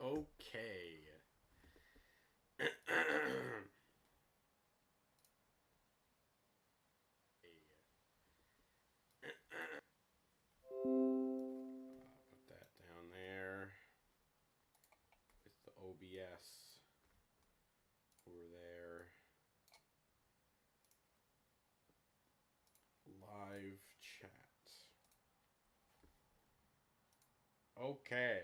Okay. Put that down there with the OBS over there. Live chat. Okay.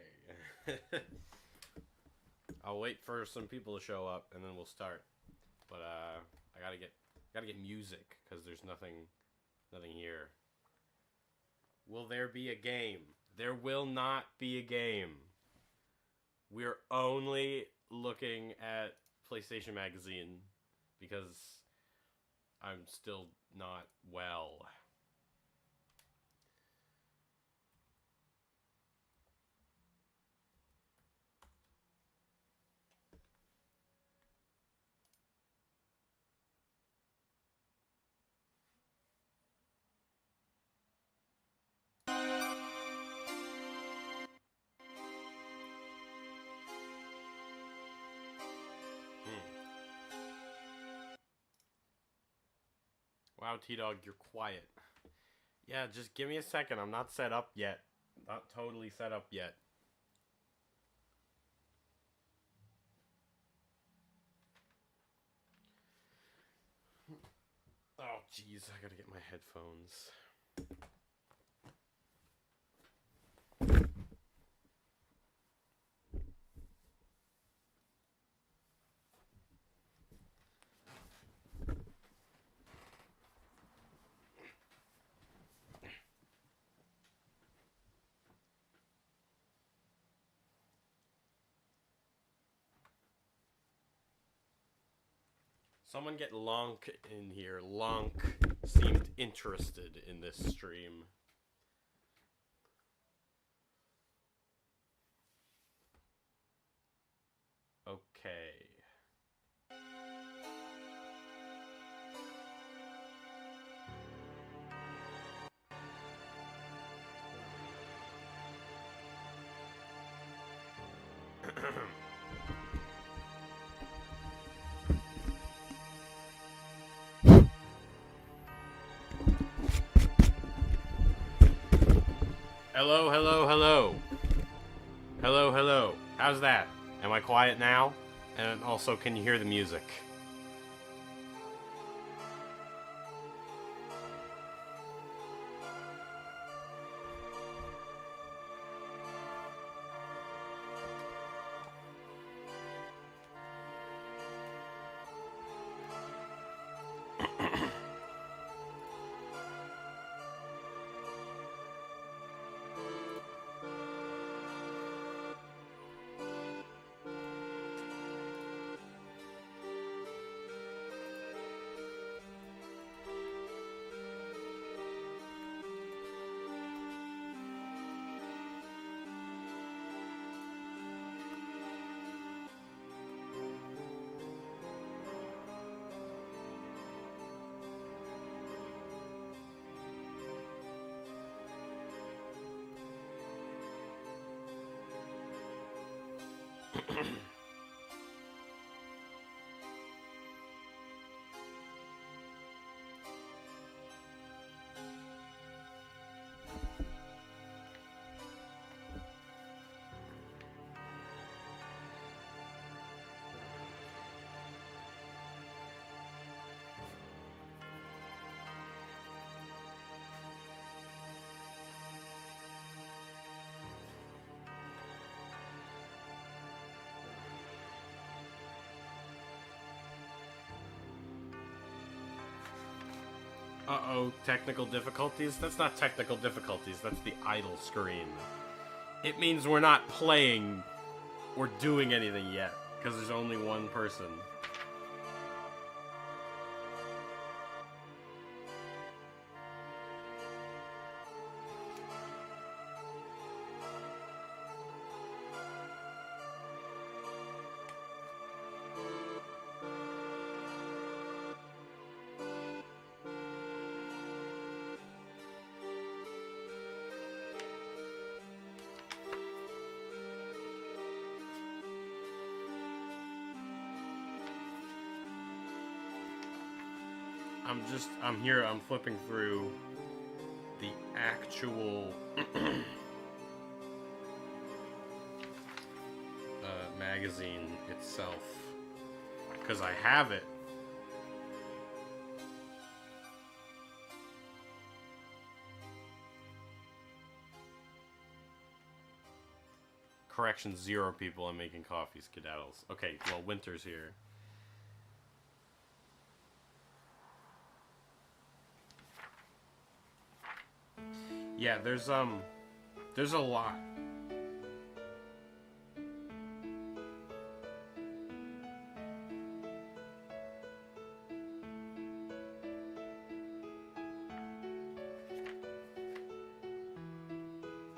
I'll wait for some people to show up and then we'll start. But I gotta get music because there's nothing here. Will there be a game? There will not be a game. We're only looking at PlayStation Magazine because I'm still not well. Wow, T-Dog, you're quiet. Yeah, just give me a second. I'm not set up yet. Not totally set up yet. Oh, jeez, I gotta get my headphones. Someone get Lonk in here. Lonk seemed interested in this stream. Okay. Hello, hello, hello. Hello, hello. How's that? Am I quiet now? And also, can you hear the music? Uh-oh, technical difficulties? That's not technical difficulties, that's the idle screen. It means we're not playing or doing anything yet, because there's only one person. I'm here, I'm flipping through the actual magazine itself, because I have it. Correction, 0 people. I'm making coffee, skedaddles. Okay, well, winter's here. Yeah, there's a lot.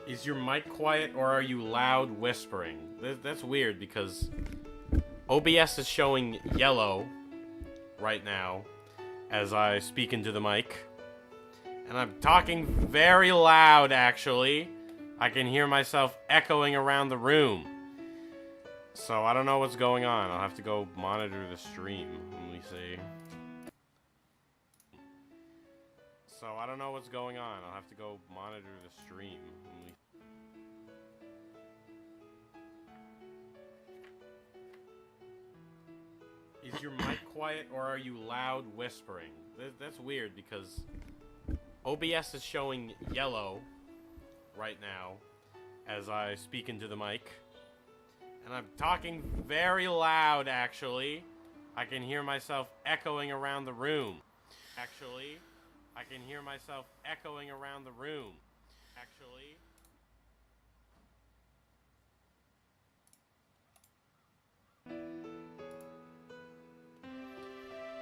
Is your mic quiet or are you loud whispering? That's weird because OBS is showing yellow right now as I speak into the mic. And I'm talking very loud, actually. I can hear myself echoing around the room. So I don't know what's going on. I'll have to go monitor the stream. Let me see. So I don't know what's going on. I'll have to go monitor the stream. Is your mic quiet or are you loud whispering? That's weird because OBS is showing yellow right now as I speak into the mic. And I'm talking very loud, actually. I can hear myself echoing around the room. Actually, I can hear myself echoing around the room. Actually.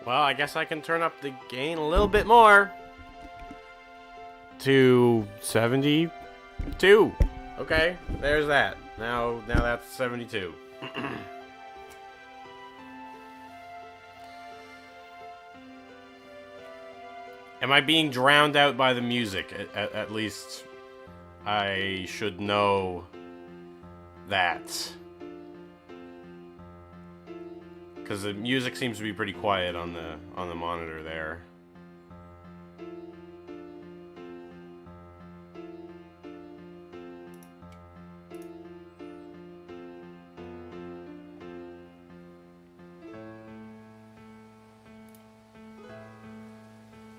Well, I guess I can turn up the gain a little bit more. To 72. Okay, there's that. Now that's 72. Am I being drowned out by the music? At least I should know that. Because the music seems to be pretty quiet on the monitor there.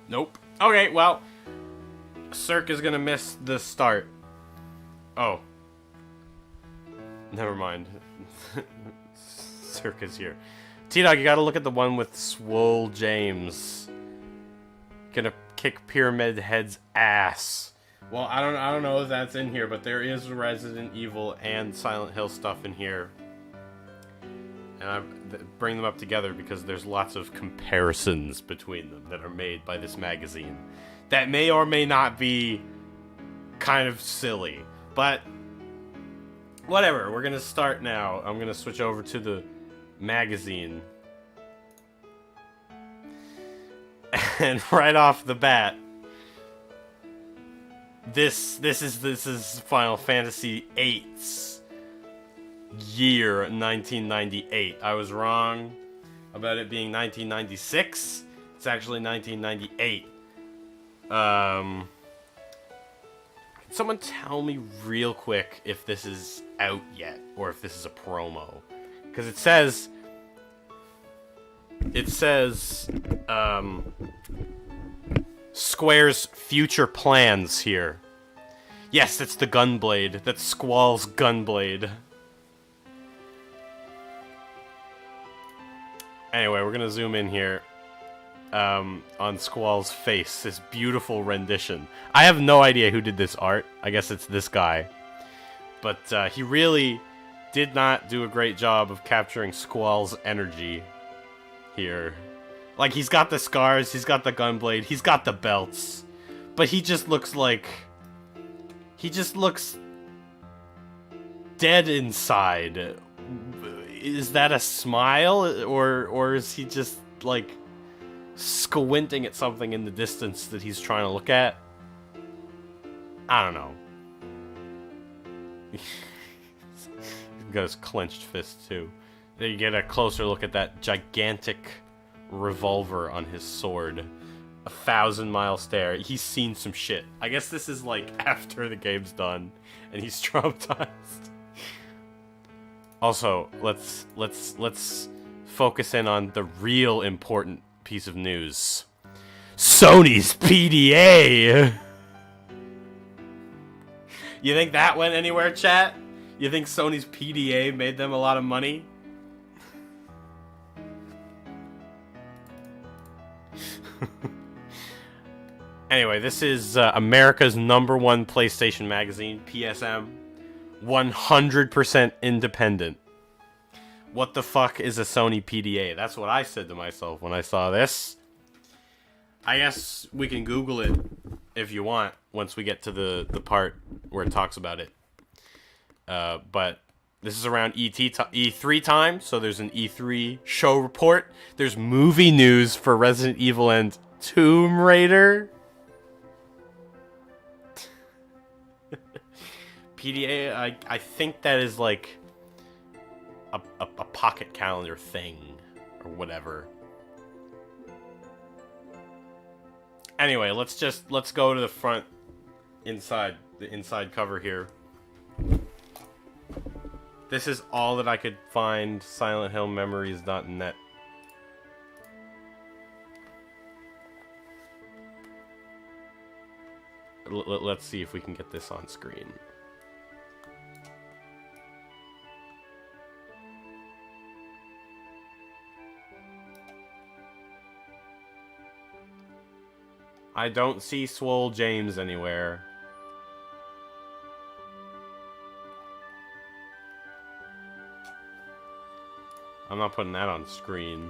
Nope. Okay, well, Cirque is gonna miss the start. Oh. Never mind. Cirque is here. T-Dog, you gotta look at the one with Swole James. Gonna kick Pyramid Head's ass. Well, I don't know if that's in here, but there is Resident Evil and Silent Hill stuff in here. And I bring them up together because there's lots of comparisons between them that are made by this magazine that may or may not be kind of silly. But whatever, we're gonna start now. I'm gonna switch over to the magazine. And right off the bat, this is Final Fantasy VIII's year 1998. I was wrong about it being 1996. It's actually 1998. Can someone tell me real quick if this is out yet or if this is a promo? Because it says Square's future plans here. Yes, it's the Gunblade. That's Squall's Gunblade. Anyway, we're gonna zoom in here on Squall's face. This beautiful rendition. I have no idea who did this art. I guess it's this guy. But he really did not do a great job of capturing Squall's energy here. Like, he's got the scars, he's got the Gunblade, he's got the belts. But he just looks like... he just looks... dead inside. Is that a smile? Or is he just, like, squinting at something in the distance that he's trying to look at? I don't know. He's got his clenched fist, too. Then you get a closer look at that gigantic revolver on his sword. 1,000-mile stare. He's seen some shit. I guess this is, like, after the game's done, and he's traumatized. Also, let's focus in on the real important piece of news. Sony's PDA! You think that went anywhere, chat? You think Sony's PDA made them a lot of money? Anyway, this is America's #1 PlayStation magazine, PSM. 100% independent. What the fuck is a Sony PDA? That's what I said to myself when I saw this. I guess we can Google it if you want once we get to the part where it talks about it. But this is around E3 time, so there's an E3 show report. There's movie news for Resident Evil and Tomb Raider. PDA, I think that is like a pocket calendar thing or whatever. Anyway, let's go to the front the inside cover here. This is all that I could find. SilentHillMemories.net. Let's see if we can get this on screen. I don't see Swole James anywhere. I'm not putting that on screen.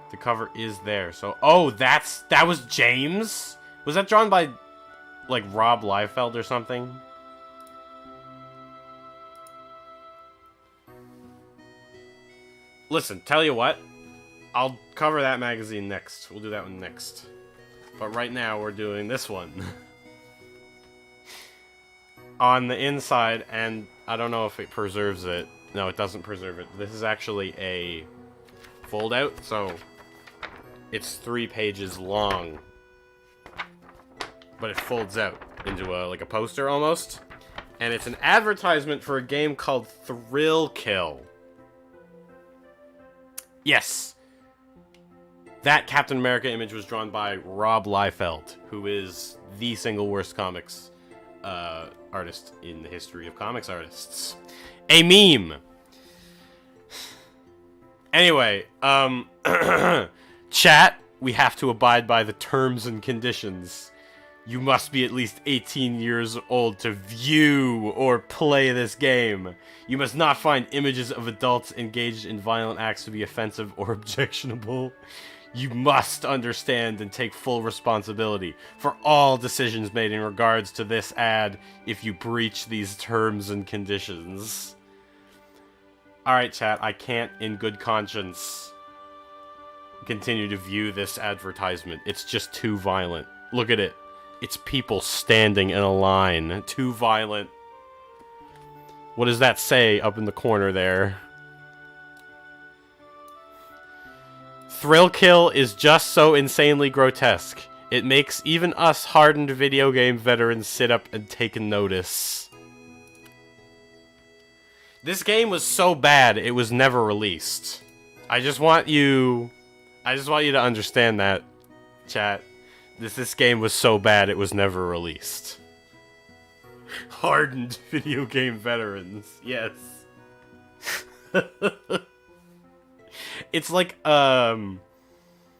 The cover is there, so... oh, that was James? Was that drawn by, like, Rob Liefeld or something? Listen, tell you what. I'll cover that magazine next. We'll do that one next. But right now, we're doing this one. On the inside, and I don't know if it preserves it. No, it doesn't preserve it. This is actually a fold-out, so it's 3 pages long. But it folds out into like a poster, almost. And it's an advertisement for a game called Thrill Kill. Yes. That Captain America image was drawn by Rob Liefeld, who is the single worst comics artist in the history of comics artists. A meme! Anyway, chat, we have to abide by the terms and conditions. You must be at least 18 years old to view or play this game. You must not find images of adults engaged in violent acts to be offensive or objectionable. You must understand and take full responsibility for all decisions made in regards to this ad if you breach these terms and conditions. Alright, chat, I can't, in good conscience, continue to view this advertisement. It's just too violent. Look at it. It's people standing in a line. Too violent. What does that say up in the corner there? Thrill Kill is just so insanely grotesque. It makes even us hardened video game veterans sit up and take notice. This game was so bad, it was never released. I just want you to understand that, chat. This game was so bad, it was never released. Hardened video game veterans, yes. It's like a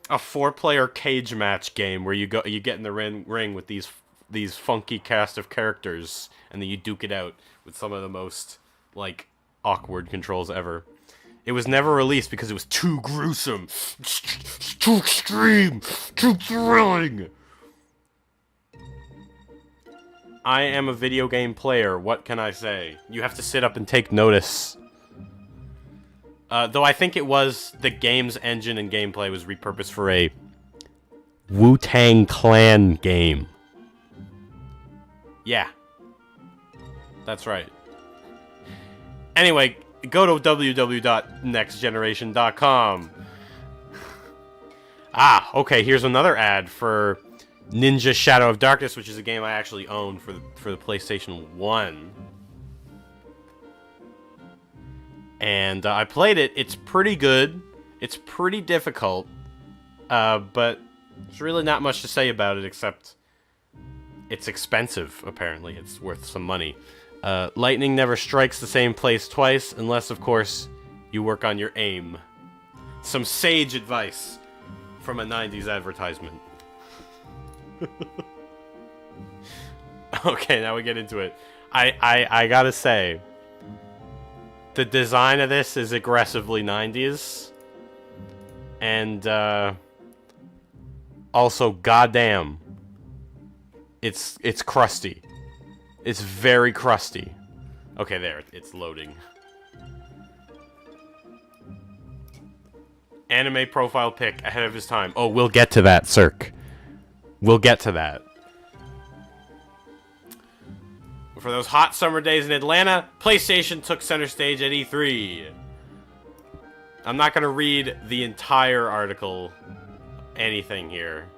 4-player cage match game where you get in the ring with these funky cast of characters, and then you duke it out with some of the most like awkward controls ever. It was never released because it was too gruesome, too extreme, too thrilling. I am a video game player. What can I say? You have to sit up and take notice. Though I think it was the game's engine and gameplay was repurposed for a Wu-Tang Clan game. Yeah. That's right. Anyway, go to www.nextgeneration.com. Ah, okay, here's another ad for Ninja Shadow of Darkness, which is a game I actually own for the PlayStation 1. And I played it. It's pretty good. It's pretty difficult. But there's really not much to say about it except it's expensive, apparently. It's worth some money. Lightning never strikes the same place twice, unless, of course, you work on your aim. Some sage advice from a 90s advertisement. Okay, now we get into it. I gotta say, the design of this is aggressively 90s. And, also, goddamn, it's crusty. It's very crusty. Okay, there, it's loading. Anime profile pic ahead of his time. Oh, we'll get to that, Cirque. We'll get to that. For those hot summer days in Atlanta, PlayStation took center stage at E3. I'm not going to read the entire article, anything here.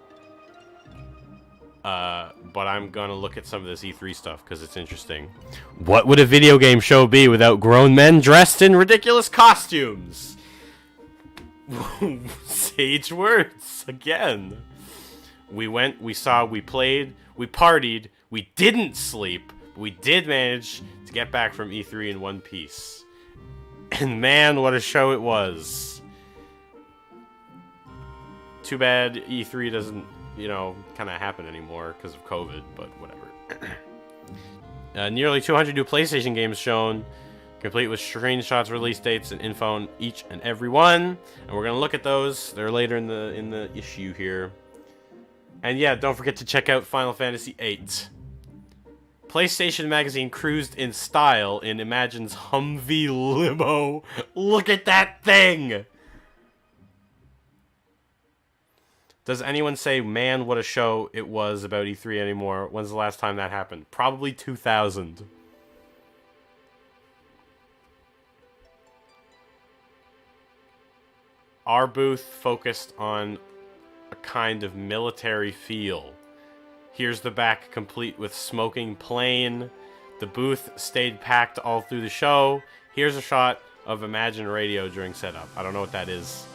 But I'm going to look at some of this E3 stuff because it's interesting. What would a video game show be without grown men dressed in ridiculous costumes? Sage words, again. We went, we saw, we played, we partied, we didn't sleep. We did manage to get back from E3 in one piece. And man, what a show it was. Too bad E3 doesn't, you know, kind of happen anymore because of COVID, but whatever. Nearly 200 new PlayStation games shown, complete with screenshots, release dates, and info on each and every one. And we're going to look at those. They're later in the issue here. And yeah, don't forget to check out Final Fantasy VIII. PlayStation Magazine cruised in style in Imagine's Humvee limo. Look at that thing! Does anyone say, man, what a show it was about E3 anymore? When's the last time that happened? Probably 2000. Our booth focused on a kind of military feel. Here's the back complete with smoking plane. The booth stayed packed all through the show. Here's a shot of Imagine Radio during setup. I don't know what that is.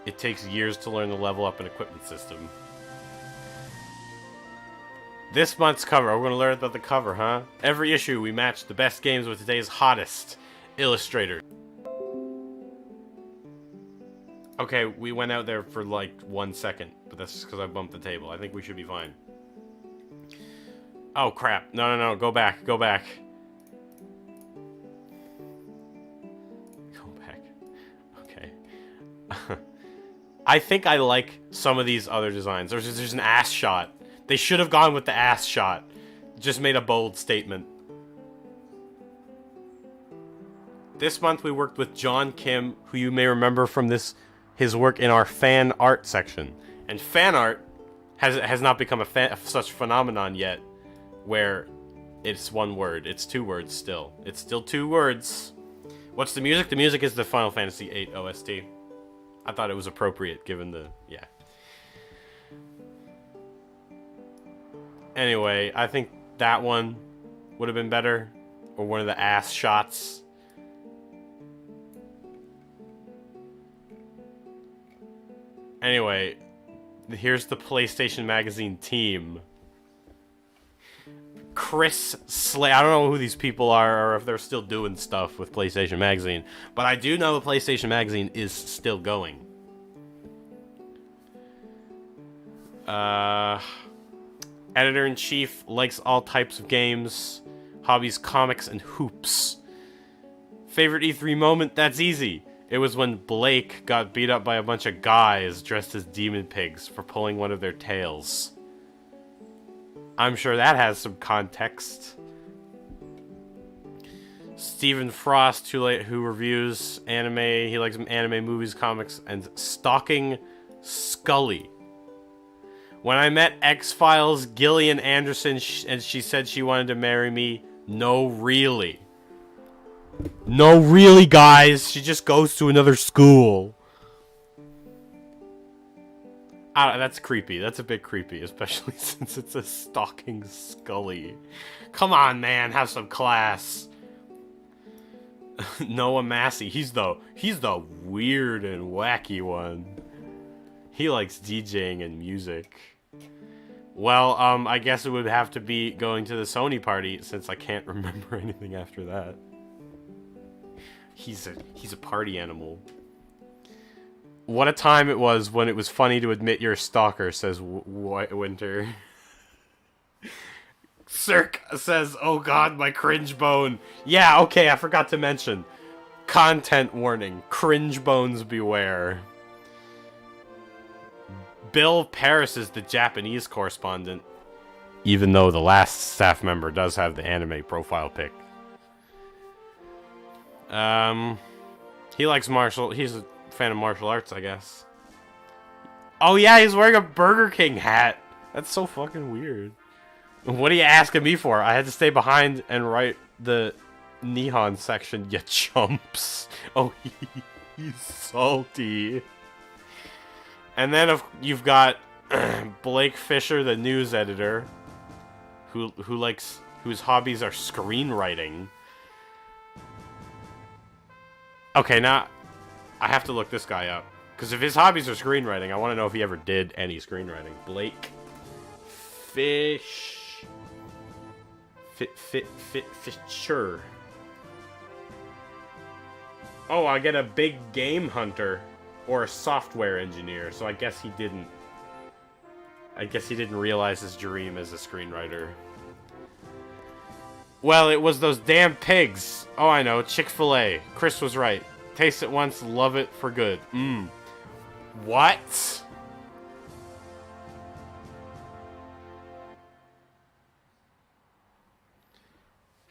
It takes years to learn the level up and equipment system. This month's cover. We're going to learn about the cover, huh? Every issue we match the best games with today's hottest illustrators. Okay, we went out there for like 1 second, but that's just because I bumped the table. I think we should be fine. Oh, crap. No. Go back. Go back. Go back. Okay. I think I like some of these other designs. There's an ass shot. They should have gone with the ass shot. Just made a bold statement. This month we worked with John Kim, who you may remember from his work in our fan art section. And fan art has not become such phenomenon yet, where It's one word. It's 2 words still. It's still 2 words. What's the music? The music is the Final Fantasy VIII OST. I thought it was appropriate given the... yeah. Anyway, I think that one would have been better. Or one of the ass shots. Anyway, here's the PlayStation Magazine team. Chris Slay. I don't know who these people are or if they're still doing stuff with PlayStation Magazine, but I do know PlayStation Magazine is still going. Editor-in-chief likes all types of games, hobbies, comics, and hoops. Favorite E3 moment? That's easy. It was when Blake got beat up by a bunch of guys dressed as demon pigs for pulling one of their tails. I'm sure that has some context. Stephen Frost, who reviews anime. He likes anime, movies, comics, and stalking Scully. When I met X-Files Gillian Anderson and she said she wanted to marry me, no really. No really, guys. She just goes to another school. That's creepy. That's a bit creepy, especially since it's a stalking Scully. Come on, man, have some class. Noah Massey, he's the weird and wacky one. He likes DJing and music. Well, I guess it would have to be going to the Sony party since I can't remember anything after that. He's a party animal. What a time it was when it was funny to admit you're a stalker, says Winter. Cirque says, oh god, my cringe bone. Yeah, okay, I forgot to mention. Content warning. Cringe bones beware. Bill Paris is the Japanese correspondent. Even though the last staff member does have the anime profile pic. He likes he's a fan of martial arts, I guess. Oh yeah, he's wearing a Burger King hat. That's so fucking weird. What are you asking me for? I had to stay behind and write the Nihon section, you chumps. Oh, he's salty. And then you've got Blake Fisher, the news editor, whose hobbies are screenwriting. Okay, now I have to look this guy up. Because if his hobbies are screenwriting, I want to know if he ever did any screenwriting. Blake Fisher. Oh, I get a big game hunter or a software engineer. So I guess he didn't realize his dream as a screenwriter. Well, it was those damn pigs. Oh, I know. Chick-fil-A. Chris was right. Taste it once, love it for good. What?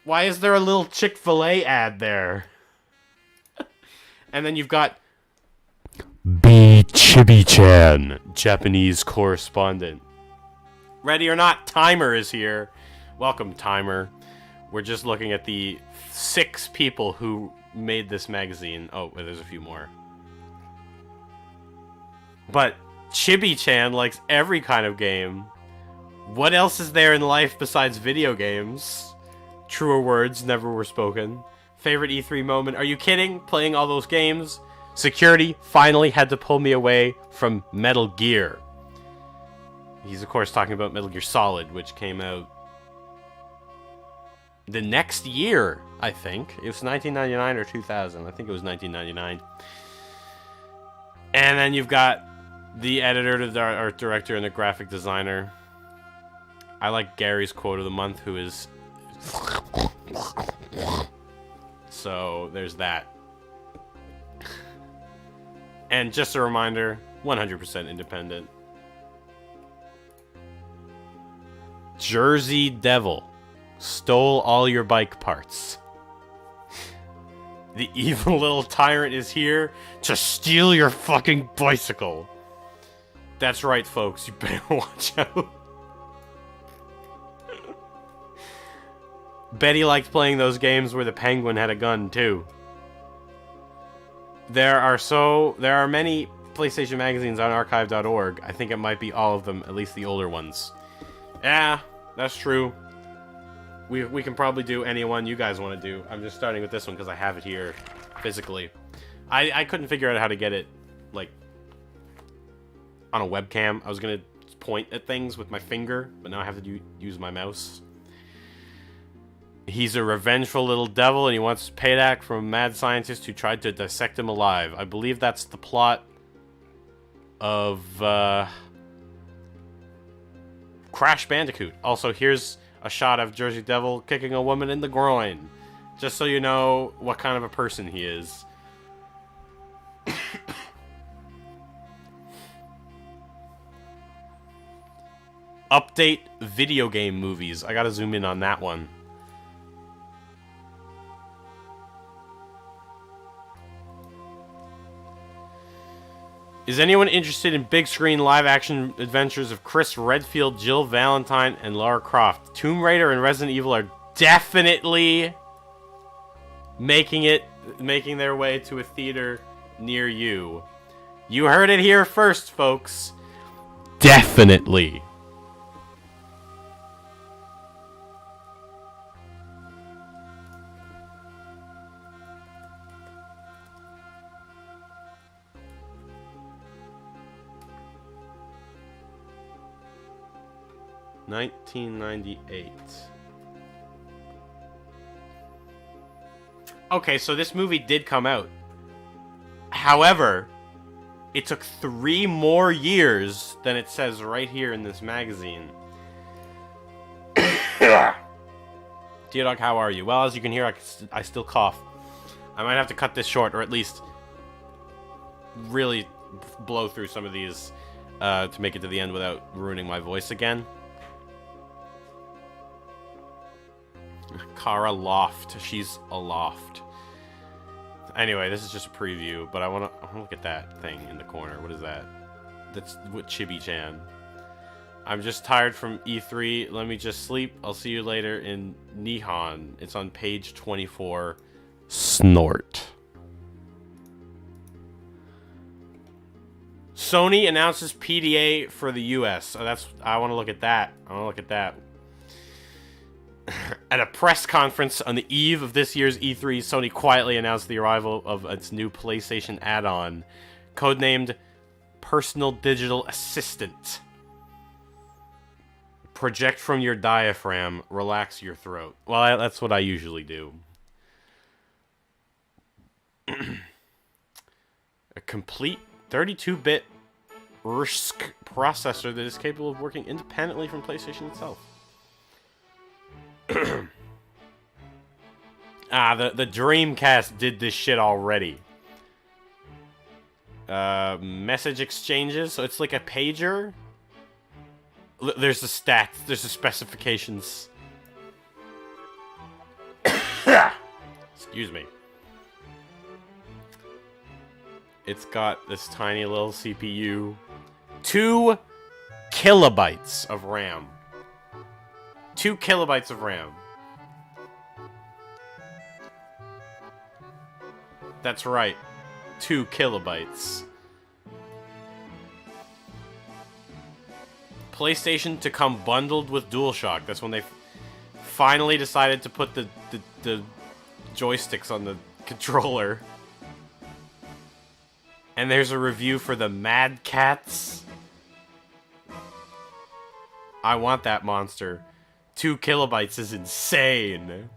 Why is there a little Chick-fil-A ad there? And then you've got B. Chibi-chan, Japanese correspondent. Ready or not, Timer is here. Welcome, Timer. We're just looking at the 6 people who made this magazine. Oh, there's a few more. But Chibi-chan likes every kind of game. What else is there in life besides video games? Truer words never were spoken. Favorite E3 moment? Are you kidding? Playing all those games? Security finally had to pull me away from Metal Gear. He's of course talking about Metal Gear Solid, which came out the next year, I think. It was 1999 or 2000. I think it was 1999. And then you've got the editor, the art director, and the graphic designer. I like Gary's quote of the month, who is... So, there's that. And just a reminder, 100% independent. Jersey Devil stole all your bike parts. The evil little tyrant is here to steal your fucking bicycle. That's right, folks. You better watch out. Betty liked playing those games where the penguin had a gun too. There are many PlayStation magazines on archive.org. I think it might be all of them, at least the older ones. Yeah, that's true. We can probably do any one you guys want to do. I'm just starting with this one because I have it here physically. I couldn't figure out how to get it, like, on a webcam. I was going to point at things with my finger, but now I have to use my mouse. He's a revengeful little devil, and he wants payback from a mad scientist who tried to dissect him alive. I believe that's the plot of Crash Bandicoot. Also, here's a shot of Jersey Devil kicking a woman in the groin. Just so you know what kind of a person he is. Update video game movies. I gotta zoom in on that one. Is anyone interested in big screen live action adventures of Chris Redfield, Jill Valentine, and Lara Croft? Tomb Raider and Resident Evil are definitely making their way to a theater near you. You heard it here first, folks. Definitely. $19.98. Okay, so this movie did come out. However, it took 3 more years than it says right here in this magazine. T-Dog, how are you? Well, as you can hear, I still cough. I might have to cut this short, or at least really blow through some of these to make it to the end without ruining my voice again. Kara Loft. She's aloft. Anyway, this is just a preview, but I want to look at that thing in the corner. What is that? That's what Chibi-chan. I'm just tired from E3. Let me just sleep. I'll see you later in Nihon. It's on page 24. Snort. Sony announces PDA for the US. So I want to look at that. I want to look at that. At a press conference on the eve of this year's E3, Sony quietly announced the arrival of its new PlayStation add-on, codenamed Personal Digital Assistant. Project from your diaphragm, relax your throat. Well, that's what I usually do. A complete 32-bit RISC processor that is capable of working independently from PlayStation itself. The Dreamcast did this shit already. Message exchanges, so it's like a pager. There's the stats, there's the specifications. Excuse me. It's got this tiny little CPU. 2 kilobytes of RAM. 2 kilobytes of RAM. That's right. 2 kilobytes. PlayStation to come bundled with DualShock. That's when they finally decided to put the joysticks on the controller. And there's a review for the Mad Cats. I want that monster. 2 kilobytes is insane.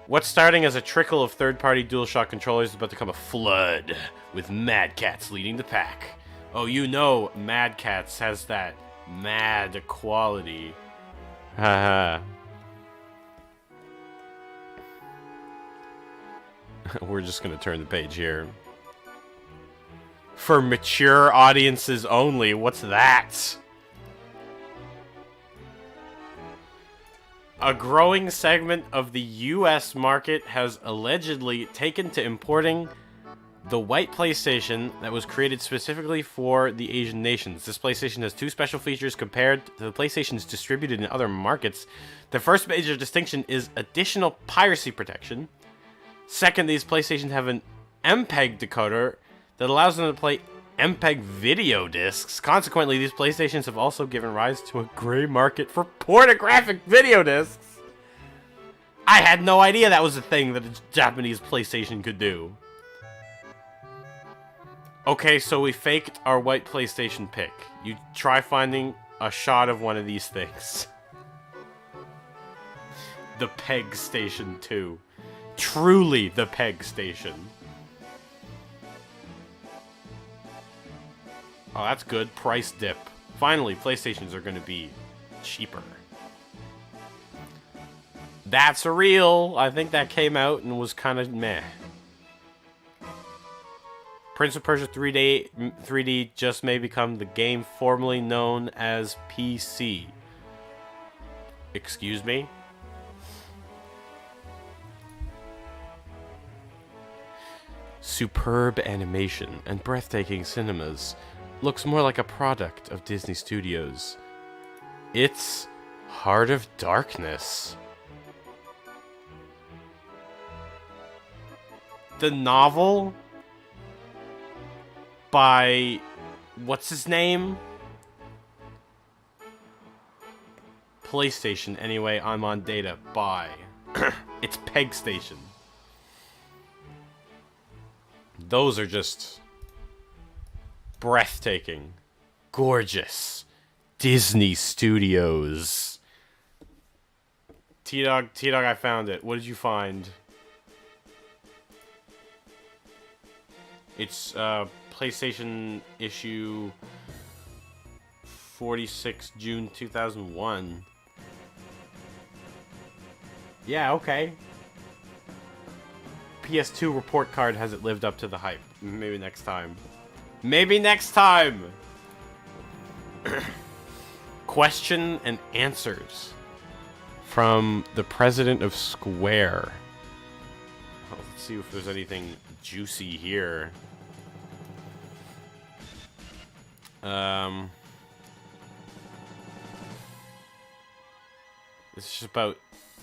What's starting as a trickle of third-party DualShock controllers is about to become a flood, with Mad Cats leading the pack. Oh, you know Mad Cats has that mad quality. Haha. We're just gonna turn the page here. For mature audiences only, what's that? A growing segment of the US market has allegedly taken to importing The white PlayStation that was created specifically for the Asian nations. This PlayStation has 2 special features compared to the PlayStations distributed in other markets. The first major distinction is additional piracy protection. Second, these PlayStations have an MPEG decoder that allows them to play MPEG video discs. Consequently, these PlayStations have also given rise to a gray market for pornographic video discs. I had no idea that was a thing that a Japanese PlayStation could do. Okay, so we faked our white PlayStation pick. You try finding a shot of one of these things. The Peg Station 2. Truly the Peg Station. Oh, that's good. Price dip. Finally, PlayStations are going to be cheaper. That's real. I think that came out and was kind of meh. Prince of Persia 3D just may become the game formerly known as PC. Excuse me? Superb animation and breathtaking cinemas. Looks more like a product of Disney Studios. It's Heart of Darkness. The novel by what's his name? PlayStation. Anyway, I'm on data. By it's Peg Station. Those are just breathtaking, gorgeous Disney Studios. T-Dog, I found it. What did you find? It's PlayStation issue 46, June 2001. Yeah, okay. PS2 report card hasn't lived up to the hype. Maybe next time. Maybe next time! Question and answers from the president of Square. Oh, let's see if there's anything juicy here. It's just about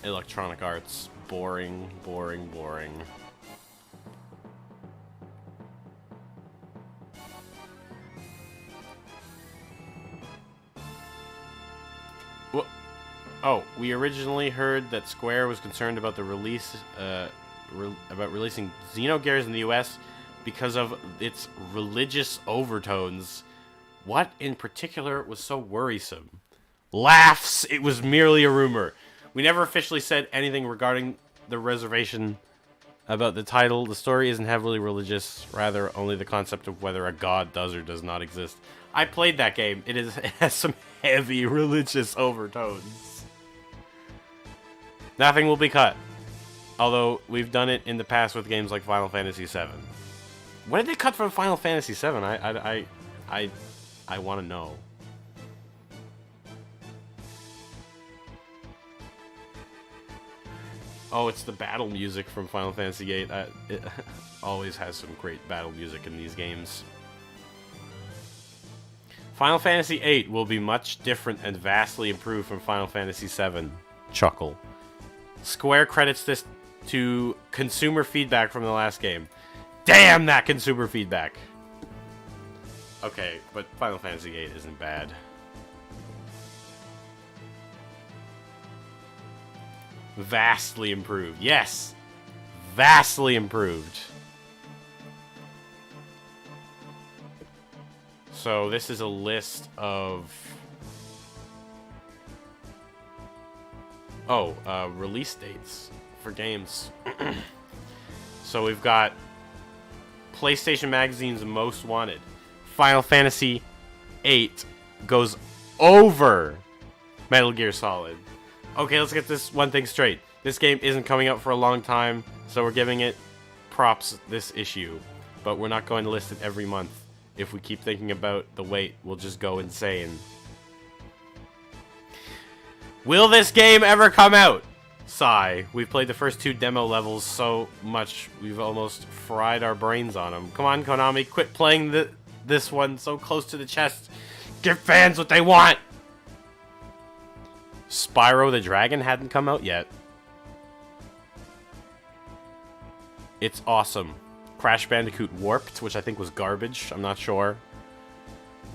Electronic Arts. Boring, boring, boring. Oh, we originally heard that Square was concerned about the release, about releasing Xenogears in the US because of its religious overtones. What in particular was so worrisome? Laughs! It was merely a rumor. We never officially said anything regarding the reservation about the title. The story isn't heavily religious, rather only the concept of whether a god does or does not exist. I played that game. It has some heavy religious overtones. Nothing will be cut. Although, we've done it in the past with games like Final Fantasy VII. What did they cut from Final Fantasy VII? I want to know. Oh, it's the battle music from Final Fantasy VIII. It always has some great battle music in these games. Final Fantasy VIII will be much different and vastly improved from Final Fantasy VII. Chuckle. Square credits this to consumer feedback from the last game. Damn that consumer feedback! Okay, but Final Fantasy VIII isn't bad. Vastly improved. Yes! Vastly improved. So this is a list of... release dates for games. So we've got PlayStation Magazine's Most Wanted. Final Fantasy VIII goes over Metal Gear Solid. Okay, let's get this one thing straight. This game isn't coming out for a long time, so we're giving it props this issue. But we're not going to list it every month. If we keep thinking about the wait, we'll just go insane. Will this game ever come out? Sigh. We've played the first 2 demo levels so much we've almost fried our brains on them. Come on, Konami, quit playing this one so close to the chest. Give fans what they want! Spyro the Dragon hadn't come out yet. It's awesome. Crash Bandicoot Warped, which I think was garbage. I'm not sure.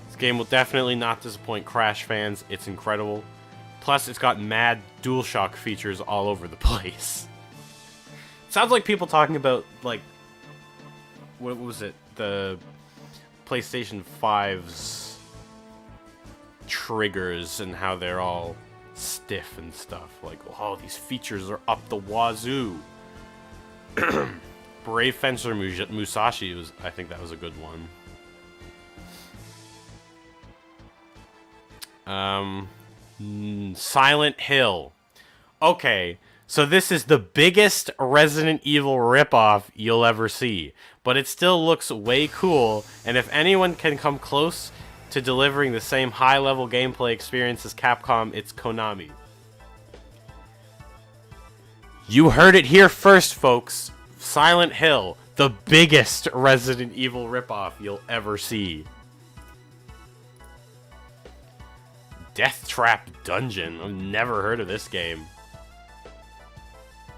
This game will definitely not disappoint Crash fans. It's incredible. Plus, it's got mad DualShock features all over the place. Sounds like people talking about, like, what was it? The PlayStation 5's triggers and how they're all stiff and stuff. Like, oh, these features are up the wazoo. Brave Fencer Musashi was, I think that was a good one. Silent Hill. Okay, so this is the biggest Resident Evil ripoff you'll ever see, but it still looks way cool, and if anyone can come close to delivering the same high-level gameplay experience as Capcom, it's Konami. You heard it here first, folks. Silent Hill, the biggest Resident Evil ripoff you'll ever see. Death Trap Dungeon. I've never heard of this game.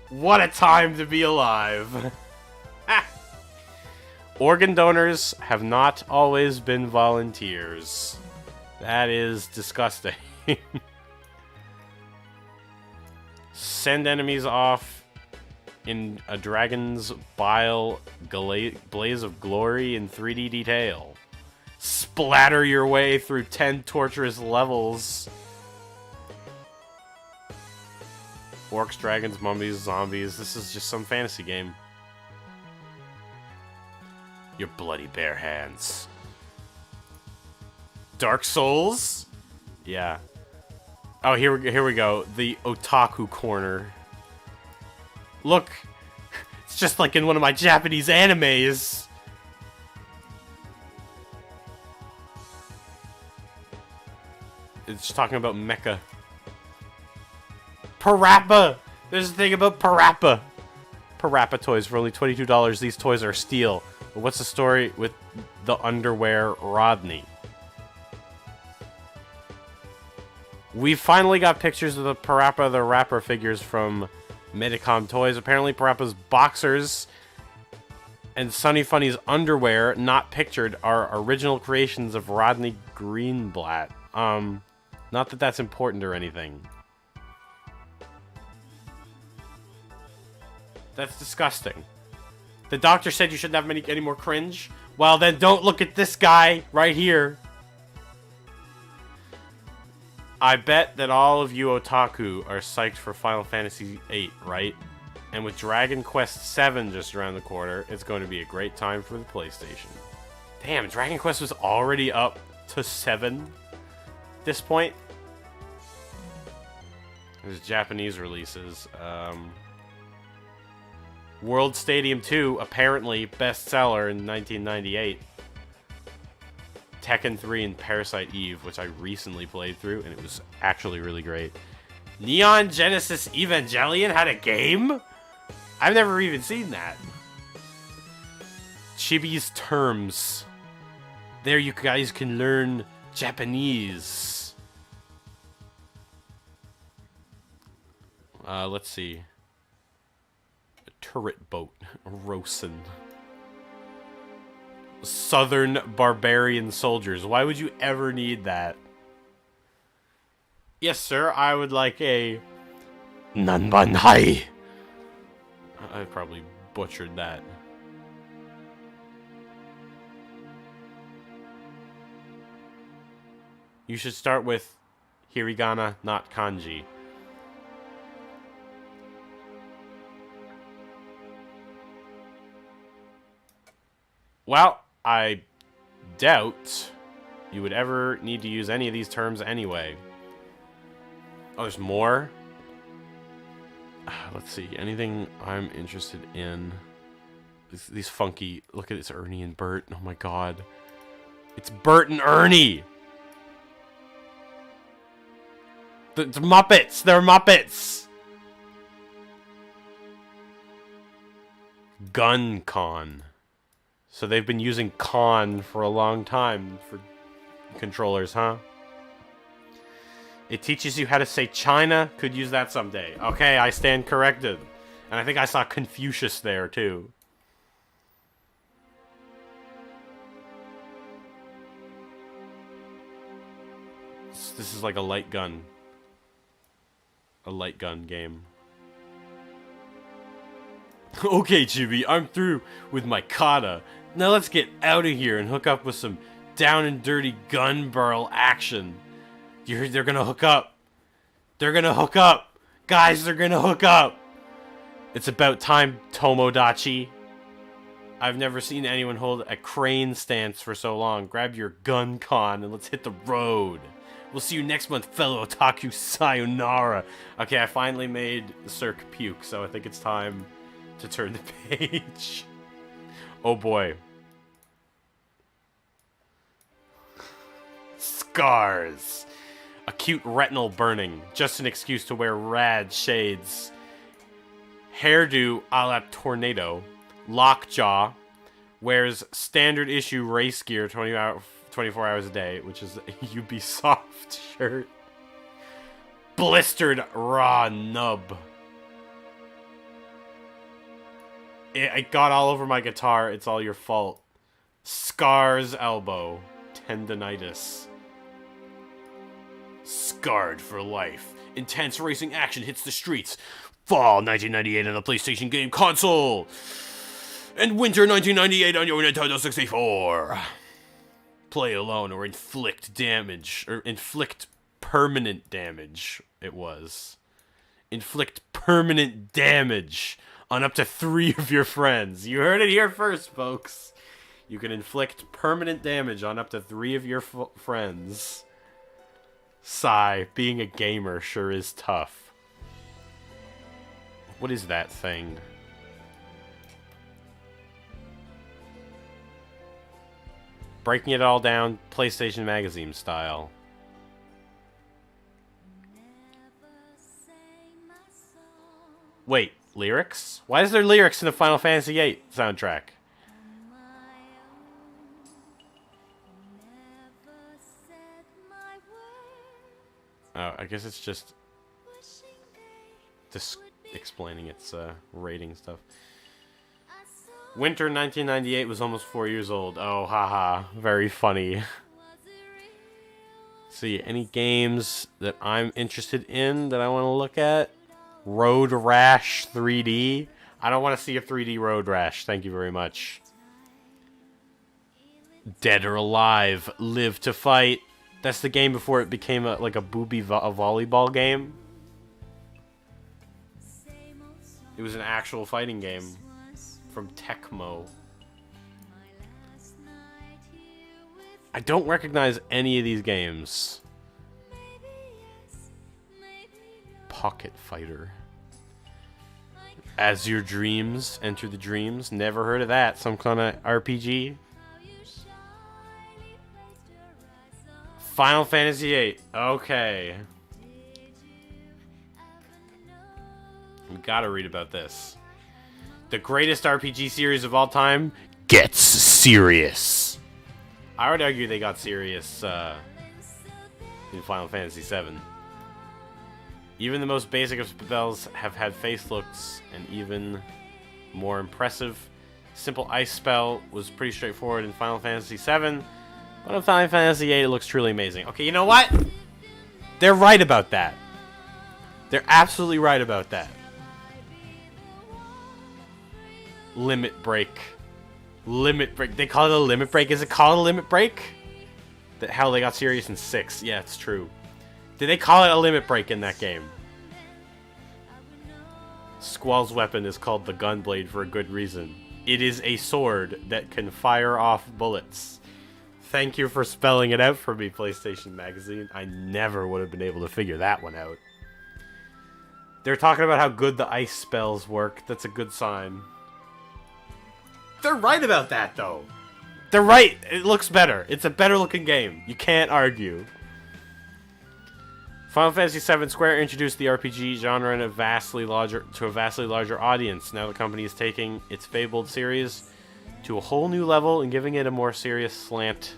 What a time to be alive. Organ donors have not always been volunteers. That is disgusting. Send enemies off in a dragon's bile blaze of glory in 3D detail. Splatter your way through 10 torturous levels. Orcs, dragons, mummies, zombies. This is just some fantasy game. Your bloody bare hands. Dark Souls? Yeah. Oh, here we go. The otaku corner. Look, it's just like in one of my Japanese animes. It's talking about mecha. Parappa! There's a thing about Parappa. Parappa toys for only $22. These toys are steel. But what's the story with the underwear Rodney? We finally got pictures of the Parappa the Rapper figures from Medicom Toys. Apparently Parappa's boxers and Sunny Funny's underwear, not pictured, are original creations of Rodney Greenblatt. Not that that's important or anything. That's disgusting. The doctor said you shouldn't have any more cringe? Well, then don't look at this guy right here. I bet that all of you otaku are psyched for Final Fantasy VIII, right? And with Dragon Quest VII just around the corner, it's going to be a great time for the PlayStation. Damn, Dragon Quest was already up to 7 at this point. There's Japanese releases. World Stadium 2, apparently bestseller in 1998. Tekken 3 and Parasite Eve, which I recently played through, and it was actually really great. Neon Genesis Evangelion had a game? I've never even seen that. Chibi's Terms. There you guys can learn Japanese. Let's see. A turret boat. Rosen. Southern barbarian soldiers. Why would you ever need that? Yes, sir. I would like a Nanbanhai. I probably butchered that. You should start with hiragana, not kanji. Well, I doubt you would ever need to use any of these terms anyway. Oh, there's more? Let's see. Anything I'm interested in? These funky... Look at it's Ernie and Bert. Oh my god. It's Bert and Ernie! The Muppets! They're Muppets! Gun Con. So they've been using con for a long time for controllers, huh? It teaches you how to say China. Could use that someday. Okay, I stand corrected. And I think I saw Confucius there, too. This is like a light gun. A light gun game. Okay, Chibi, I'm through with my kata. Now let's get out of here and hook up with some down and dirty gun barrel action. You heard they're gonna hook up. They're gonna hook up. Guys, they're gonna hook up. It's about time, Tomodachi. I've never seen anyone hold a crane stance for so long. Grab your gun con and let's hit the road. We'll see you next month, fellow otaku. Sayonara. Okay, I finally made Cirque puke, so I think it's time to turn the page. Oh boy. Scars. Acute retinal burning. Just an excuse to wear rad shades. Hairdo a la Tornado. Lockjaw. Wears standard issue race gear 24 hours a day, which is a Ubisoft shirt. Blistered raw nub. It got all over my guitar. It's all your fault. Scars elbow. Tendinitis. Scarred for life. Intense racing action hits the streets. Fall 1998 on the PlayStation game console. And winter 1998 on your Nintendo 64. Play alone or inflict damage. Or inflict permanent damage, it was. Inflict permanent damage on up to 3 of your friends. You heard it here first, folks. You can inflict permanent damage on up to 3 of your friends. Sigh, being a gamer sure is tough. What is that thing? Breaking it all down, PlayStation Magazine style. Wait, lyrics? Why is there lyrics in the Final Fantasy VIII soundtrack? Oh, I guess it's just explaining its rating stuff. Winter 1998 was almost 4 years old. Oh, haha. Very funny. See, any games that I'm interested in that I want to look at? Road Rash 3D. I don't want to see a 3D Road Rash. Thank you very much. Dead or Alive. Live to Fight. That's the game before it became like a booby volleyball game. It was an actual fighting game from Tecmo. I don't recognize any of these games. Pocket Fighter. As Your Dreams, Enter the Dreams. Never heard of that. Some kind of RPG. Final Fantasy VIII. Okay. We gotta read about this. The greatest RPG series of all time gets serious. I would argue they got serious in Final Fantasy VII. Even the most basic of spells have had facelifts, and even more impressive. Simple ice spell was pretty straightforward in Final Fantasy VII, but in Final Fantasy VIII it looks truly amazing. Okay, you know what? They're right about that. They're absolutely right about that. Limit break. Limit break. They call it a limit break. Is it called a limit break? That hell, they got serious in 6. Yeah, it's true. Did they call it a limit break in that game? Squall's weapon is called the Gunblade for a good reason. It is a sword that can fire off bullets. Thank you for spelling it out for me, PlayStation Magazine. I never would have been able to figure that one out. They're talking about how good the ice spells work. That's a good sign. They're right about that, though. They're right. It looks better. It's a better looking game. You can't argue. Final Fantasy VII Square introduced the RPG genre in a vastly larger audience. Now the company is taking its fabled series to a whole new level and giving it a more serious slant.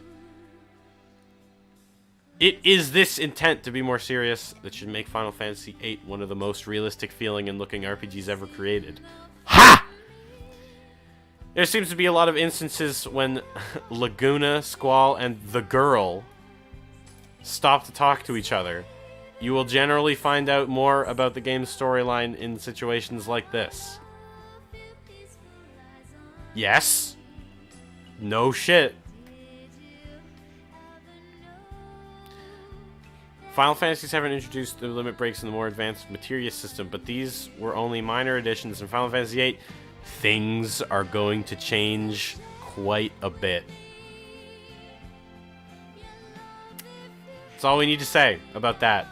It is this intent to be more serious that should make Final Fantasy VIII one of the most realistic feeling and looking RPGs ever created. Ha! There seems to be a lot of instances when Laguna, Squall, and the girl stop to talk to each other. You will generally find out more about the game's storyline in situations like this. Yes. No shit. Final Fantasy VII introduced the limit breaks in the more advanced materia system, but these were only minor additions. In Final Fantasy VIII, things are going to change quite a bit. That's all we need to say about that.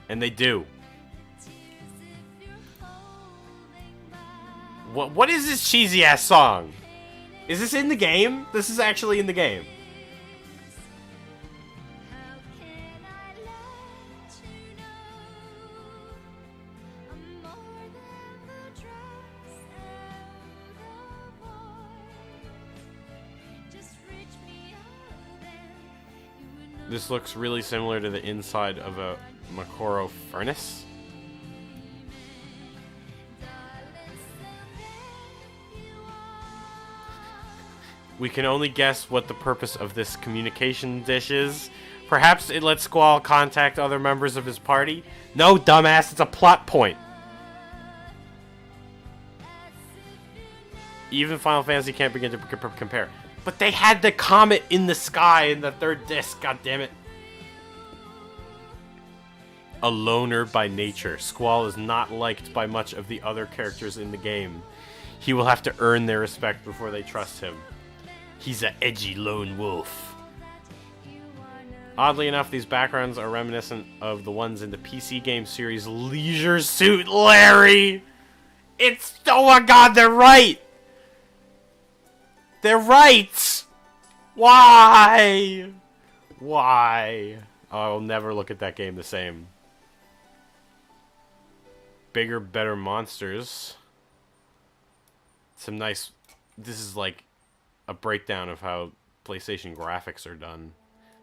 And they do. What is this cheesy ass song? Is this in the game? This is actually in the game. This looks really similar to the inside of a Makoro furnace. We can only guess what the purpose of this communication dish is. Perhaps it lets Squall contact other members of his party. No, dumbass, it's a plot point. Even Final Fantasy can't begin to compare. But they had the comet in the sky in the third disc, god damn it. A loner by nature, Squall is not liked by much of the other characters in the game. He will have to earn their respect before they trust him. He's an edgy lone wolf. Oddly enough, these backgrounds are reminiscent of the ones in the PC game series Leisure Suit Larry! It's... oh my god, they're right! They're right! Why? Why? I'll never look at that game the same. Bigger, better monsters. Some nice... this is like a breakdown of how PlayStation graphics are done.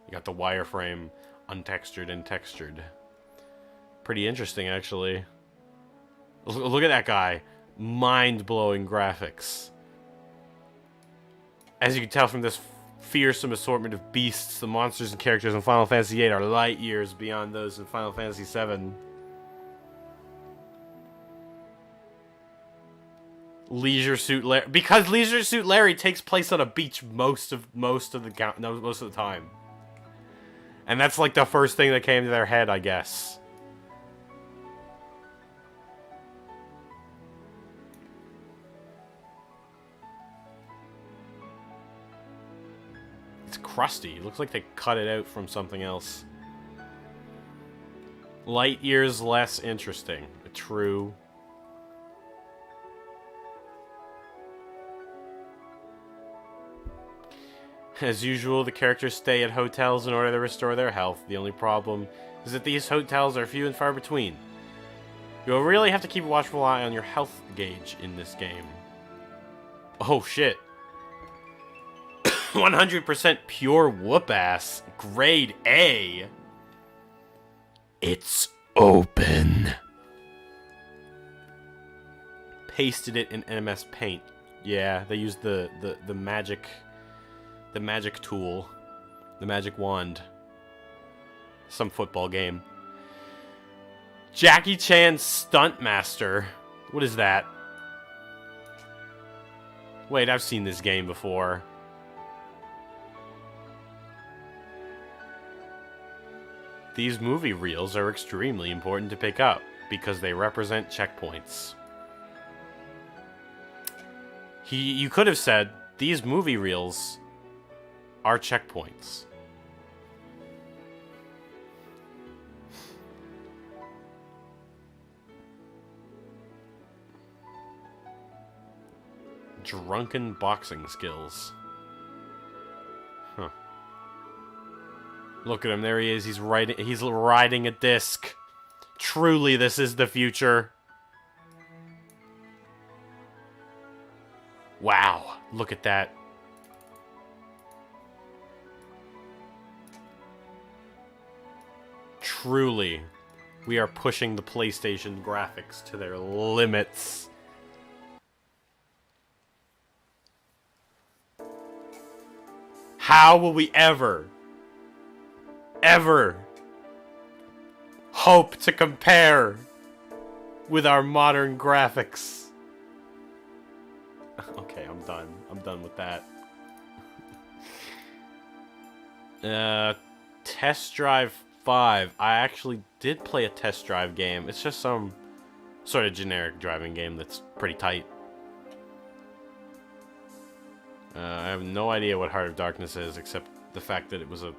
You got the wireframe, untextured and textured. Pretty interesting, actually. Look at that guy. Mind-blowing graphics. As you can tell from this fearsome assortment of beasts, the monsters and characters in Final Fantasy VIII are light years beyond those in Final Fantasy VII. Leisure Suit Larry, because Leisure Suit Larry takes place on a beach most of the time, and that's like the first thing that came to their head, I guess. It's crusty. It looks like they cut it out from something else. Light years less interesting. True. As usual, the characters stay at hotels in order to restore their health. The only problem is that these hotels are few and far between. You'll really have to keep a watchful eye on your health gauge in this game. Oh shit. 100% pure whoop-ass. Grade A. It's open. Pasted it in MS Paint. Yeah, they used the magic... the magic tool. The magic wand. Some football game. Jackie Chan Stuntmaster. What is that? Wait, I've seen this game before. These movie reels are extremely important to pick up because they represent checkpoints. You could have said, these movie reels are checkpoints. Drunken boxing skills. Huh. Look at him. There he is. He's riding a disc. Truly, this is the future. Wow. Look at that. Truly, we are pushing the PlayStation graphics to their limits. How will we ever hope to compare with our modern graphics? Okay, I'm done. I'm done with that. Test Drive 5. I actually did play a test drive game. It's just some sort of generic driving game that's pretty tight. I have no idea what Heart of Darkness is, except the fact that it was a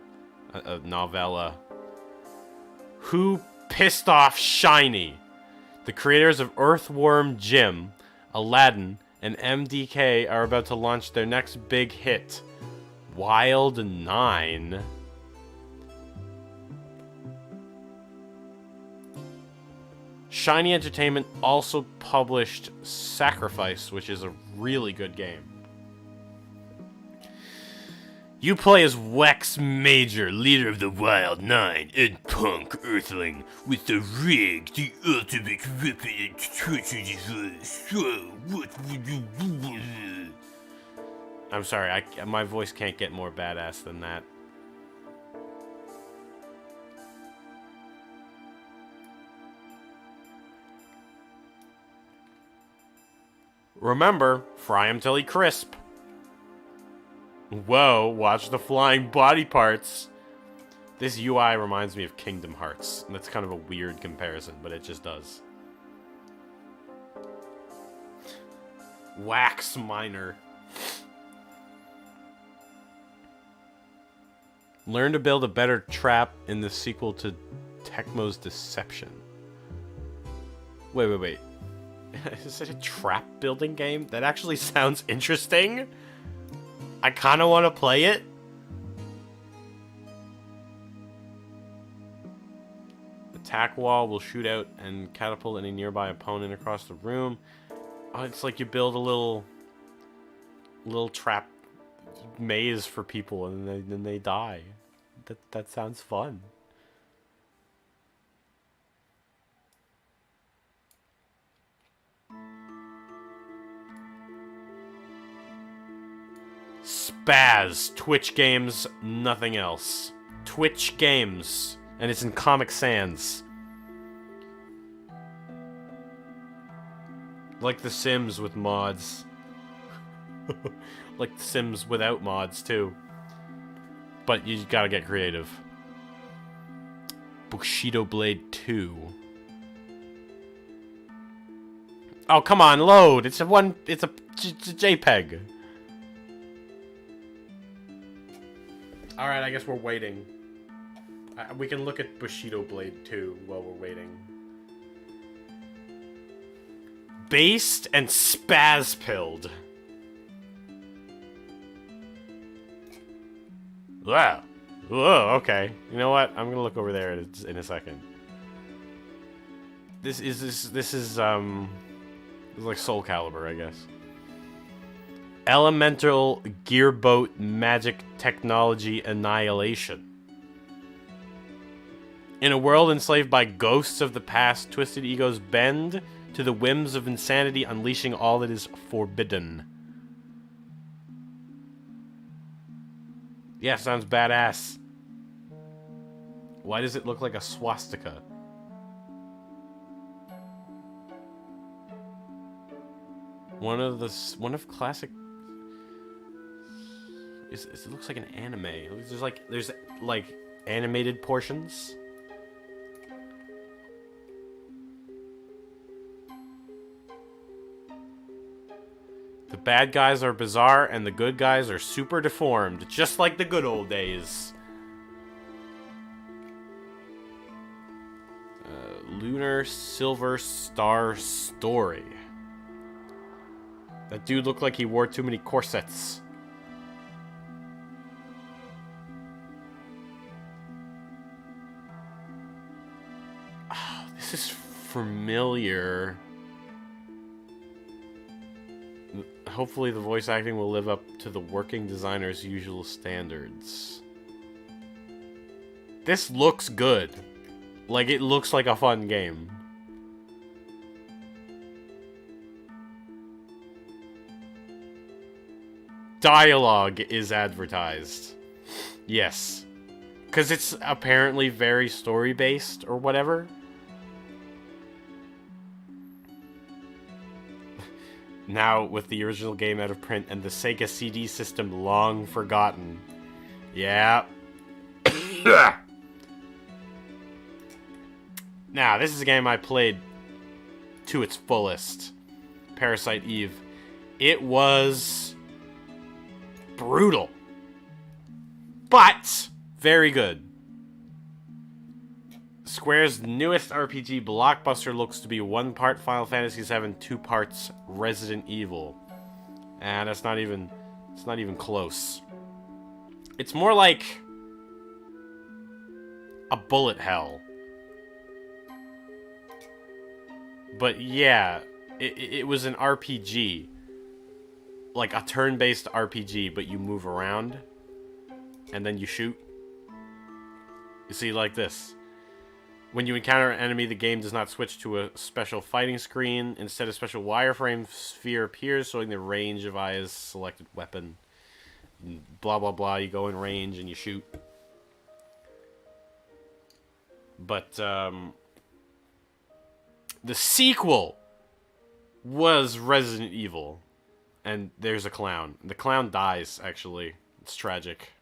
novella. Who pissed off Shiny? The creators of Earthworm Jim, Aladdin, and MDK are about to launch their next big hit, Wild 9. Shiny Entertainment also published Sacrifice, which is a really good game. You play as Wex Major, leader of the Wild 9, and Punk Earthling with the rig, the ultimate weapon and torture device. So, what would you do with it? I'm sorry, my voice can't get more badass than that. Remember, fry him till he crisp. Whoa, watch the flying body parts. This UI reminds me of Kingdom Hearts. And that's kind of a weird comparison, but it just does. Wax Miner. Learn to build a better trap in the sequel to Tecmo's Deception. Wait. Is it a trap building game? That actually sounds interesting. I kind of want to play it. Attack wall will shoot out and catapult any nearby opponent across the room. Oh, it's like you build a little trap maze for people and then they die. That sounds fun. Spaz, Twitch Games, nothing else. Twitch Games, and it's in Comic Sans. Like The Sims with mods. Like The Sims without mods, too. But you gotta get creative. Bushido Blade 2. Oh, come on, load! It's a JPEG. Alright, I guess we're waiting. We can look at Bushido Blade 2 while we're waiting. Based and spaz-pilled. Wow. Whoa, okay. You know what? I'm gonna look over there in a second. This is like Soul Calibur, I guess. Elemental Gearboat Magic Technology Annihilation. In a world enslaved by ghosts of the past, twisted egos bend to the whims of insanity, unleashing all that is forbidden. Yeah, sounds badass. Why does it look like a swastika? One of classic. It looks like an anime. There's like animated portions. The bad guys are bizarre and the good guys are super deformed, just like the good old days. Lunar Silver Star Story. That dude looked like he wore too many corsets. This is familiar. Hopefully the voice acting will live up to the working designer's usual standards. This looks good. Like, it looks like a fun game. Dialogue is advertised. Yes. Because it's apparently very story-based or whatever. Now, with the original game out of print and the Sega CD system long forgotten. Yeah. Now, this is a game I played to its fullest. Parasite Eve. It was brutal. But very good. Square's newest RPG blockbuster looks to be 1 part Final Fantasy VII, 2 parts Resident Evil. And it's not even close. It's more like a bullet hell. But yeah, it was an RPG. Like a turn-based RPG, but you move around. And then you shoot. You see, like this. When you encounter an enemy, the game does not switch to a special fighting screen. Instead, a special wireframe sphere appears, showing the range of Aya's selected weapon. Blah, blah, blah. You go in range and you shoot. But, the sequel was Resident Evil. And there's a clown. The clown dies, actually. It's tragic.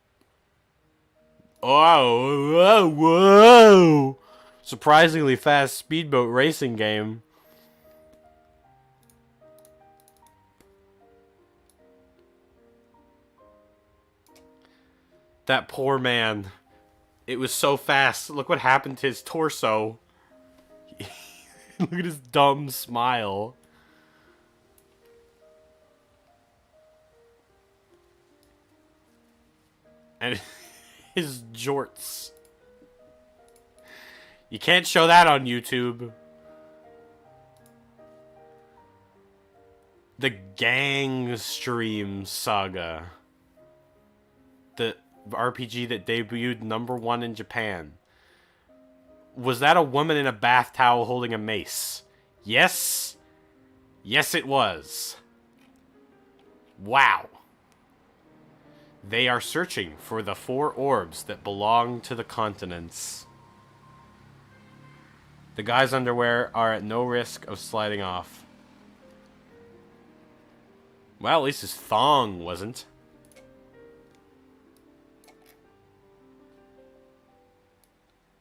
Oh, whoa, whoa! Surprisingly fast speedboat racing game. That poor man. It was so fast. Look what happened to his torso. Look at his dumb smile. And his jorts. You can't show that on YouTube. The Gang Stream Saga. The RPG that debuted #1 in Japan. Was that a woman in a bath towel holding a mace? Yes. Yes, it was. Wow. They are searching for the 4 orbs that belong to the continents. The guy's underwear are at no risk of sliding off. Well, at least his thong wasn't.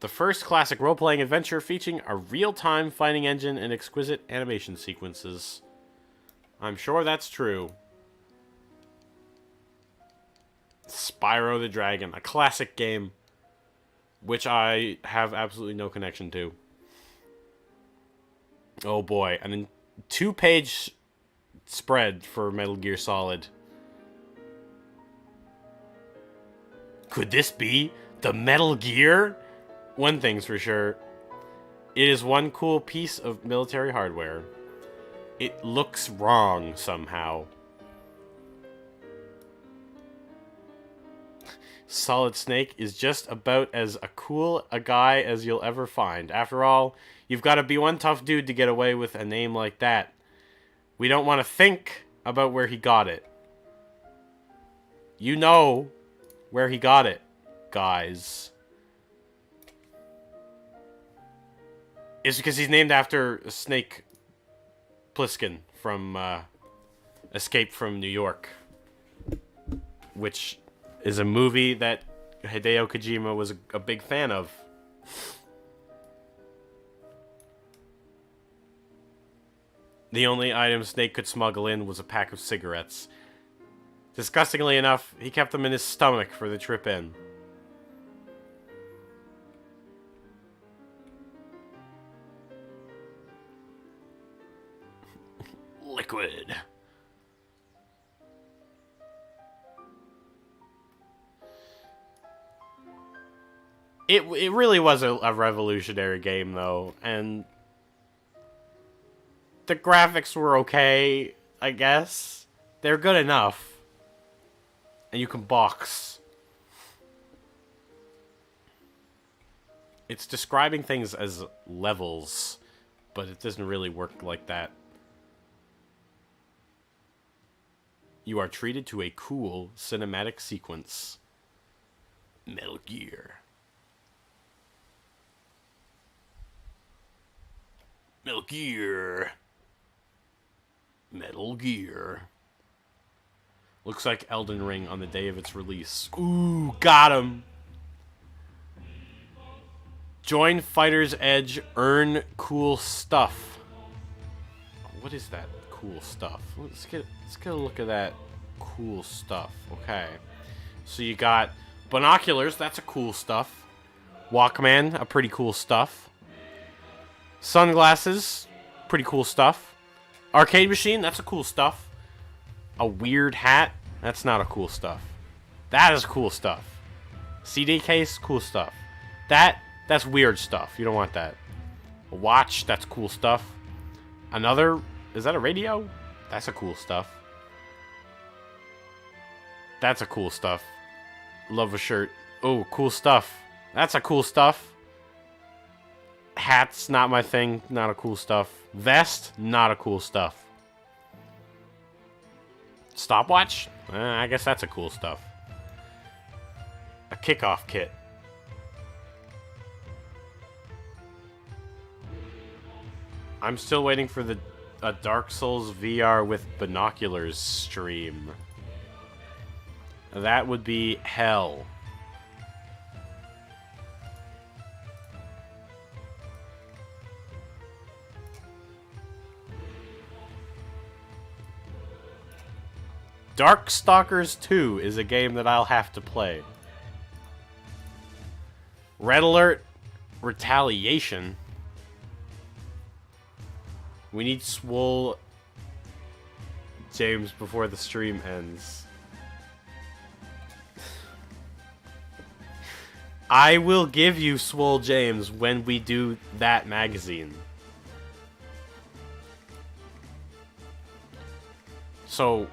The first classic role-playing adventure featuring a real-time fighting engine and exquisite animation sequences. I'm sure that's true. Spyro the Dragon, a classic game, which I have absolutely no connection to. Oh boy, and then 2-page spread for Metal Gear Solid. Could this be the Metal Gear? One thing's for sure. It is one cool piece of military hardware. It looks wrong somehow. Solid Snake is just about as cool a guy as you'll ever find. After all, you've got to be one tough dude to get away with a name like that. We don't want to think about where he got it. You know where he got it, guys. It's because he's named after Snake Plissken from Escape from New York, which is a movie that Hideo Kojima was a big fan of. The only item Snake could smuggle in was a pack of cigarettes. Disgustingly enough, he kept them in his stomach for the trip in. Liquid. It really was a revolutionary game, though, and The graphics were okay, I guess. They're good enough. And you can box. It's describing things as levels, but it doesn't really work like that. You are treated to a cool cinematic sequence. Metal Gear. Metal Gear. Metal Gear. Looks like Elden Ring on the day of its release. Ooh, got him. Join Fighter's Edge, earn cool stuff. What is that cool stuff? Let's get a look at that cool stuff. Okay. So you got binoculars, that's a cool stuff. Walkman, a pretty cool stuff. Sunglasses, pretty cool stuff. Arcade machine, that's a cool stuff. A weird hat, that's not a cool stuff. That is cool stuff. CD case, cool stuff. That's weird stuff. You don't want that. A watch, that's cool stuff. Another, is that a radio? That's a cool stuff. That's a cool stuff. Love a shirt. Oh, cool stuff. That's a cool stuff. Hats, not my thing. Not a cool stuff. Vest, not a cool stuff. Stopwatch? I guess that's a cool stuff. A kickoff kit. I'm still waiting for a Dark Souls VR with binoculars stream. That would be hell. Darkstalkers 2 is a game that I'll have to play. Red Alert Retaliation. We need Swole James before the stream ends. I will give you Swole James when we do that magazine. So,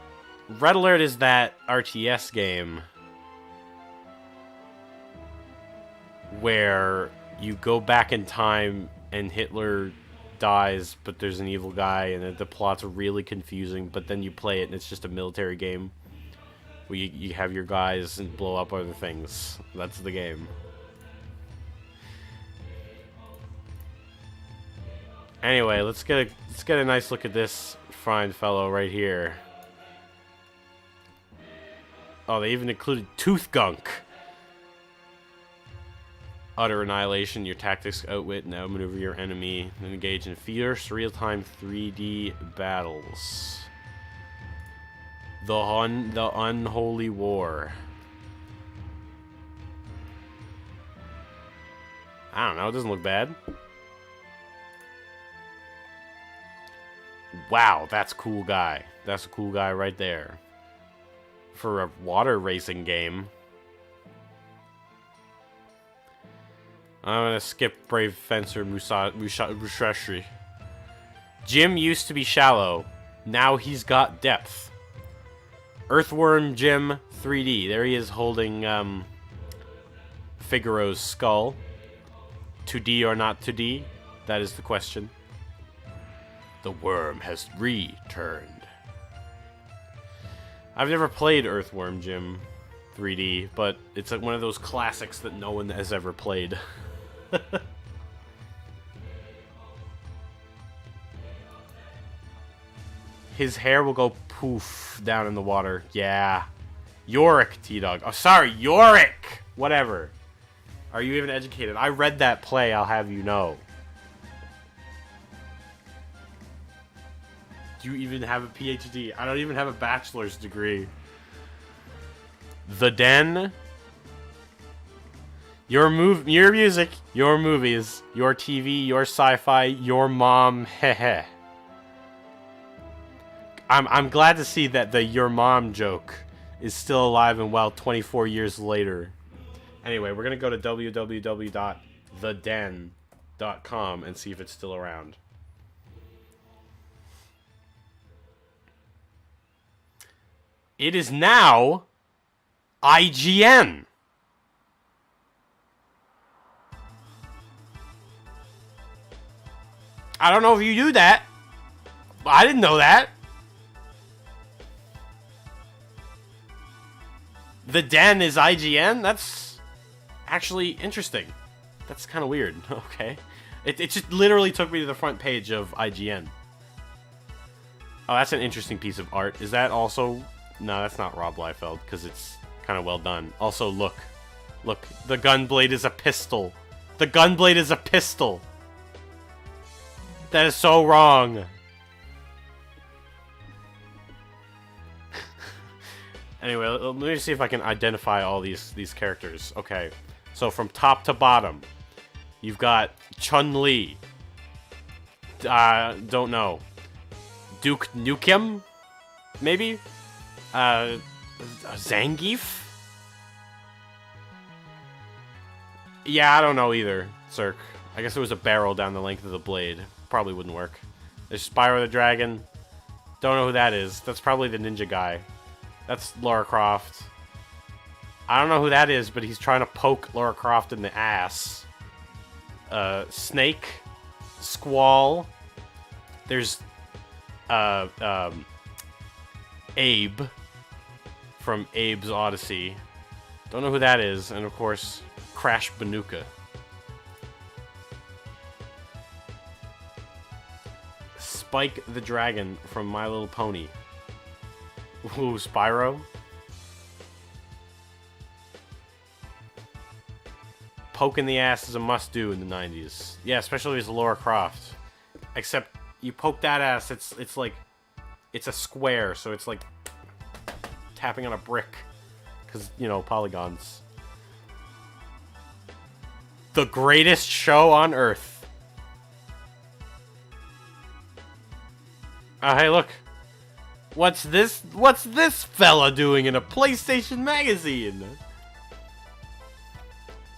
Red Alert is that RTS game where you go back in time and Hitler dies, but there's an evil guy, and the plot's really confusing, but then you play it and it's just a military game where you have your guys and blow up other things. That's the game. Anyway, let's get a nice look at this fine fellow right here. Oh, they even included Tooth Gunk. Utter annihilation. Your tactics outwit and outmaneuver your enemy. And engage in fierce, real-time 3D battles. The Unholy War. I don't know. It doesn't look bad. Wow, that's a cool guy. That's a cool guy right there. For a water racing game. I'm gonna skip Brave Fencer Musashi. Jim used to be shallow. Now he's got depth. Earthworm Jim 3D. There he is holding Figaro's skull. 2D or not 2D? That is the question. The worm has returned. I've never played Earthworm Jim 3D, but it's like one of those classics that no one has ever played. His hair will go poof down in the water. Yeah. Yorick, T-Dog. Oh, sorry, Yorick! Whatever. Are you even educated? I read that play, I'll have you know. Do you even have a PhD? I don't even have a bachelor's degree. The Den. Your music, your movies, your TV, your sci-fi, your mom, heh. I'm glad to see that the your mom joke is still alive and well 24 years later. Anyway, we're going to go to www.theden.com and see if it's still around. It is now IGN. I don't know if you knew that. I didn't know that. The Den is IGN? That's actually interesting. That's kind of weird. Okay. It just literally took me to the front page of IGN. Oh, that's an interesting piece of art. Is that also... No, that's not Rob Liefeld, because it's kind of well done. Also, look. Look, the gunblade is a pistol. The gunblade is a pistol. That is so wrong. Anyway, let me see if I can identify all these characters. Okay, so from top to bottom, you've got Chun-Li. Don't know. Duke Nukem? Maybe? Zangief? Yeah, I don't know either, Cirque. I guess it was a barrel down the length of the blade. Probably wouldn't work. There's Spyro the Dragon. Don't know who that is. That's probably the ninja guy. That's Lara Croft. I don't know who that is, but he's trying to poke Lara Croft in the ass. Snake. Squall. There's, Abe. From Abe's Odyssey. Don't know who that is. And, of course, Crash Banuka. Spike the Dragon from My Little Pony. Ooh, Spyro. Poke in the ass is a must-do in the 90s. Yeah, especially as Lara Croft. Except, you poke that ass, it's like... It's a square, so it's like... tapping on a brick. Because, you know, polygons. The greatest show on Earth. Hey, look. What's this fella doing in a PlayStation magazine?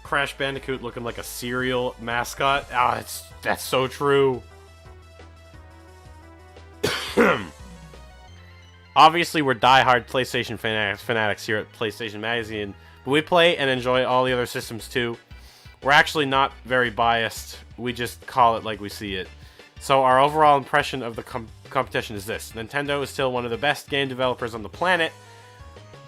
Crash Bandicoot looking like a cereal mascot. Ah, that's so true. Obviously, we're diehard PlayStation fanatics here at PlayStation Magazine, but we play and enjoy all the other systems too. We're actually not very biased. We just call it like we see it. So our overall impression of the competition is this. Nintendo is still one of the best game developers on the planet,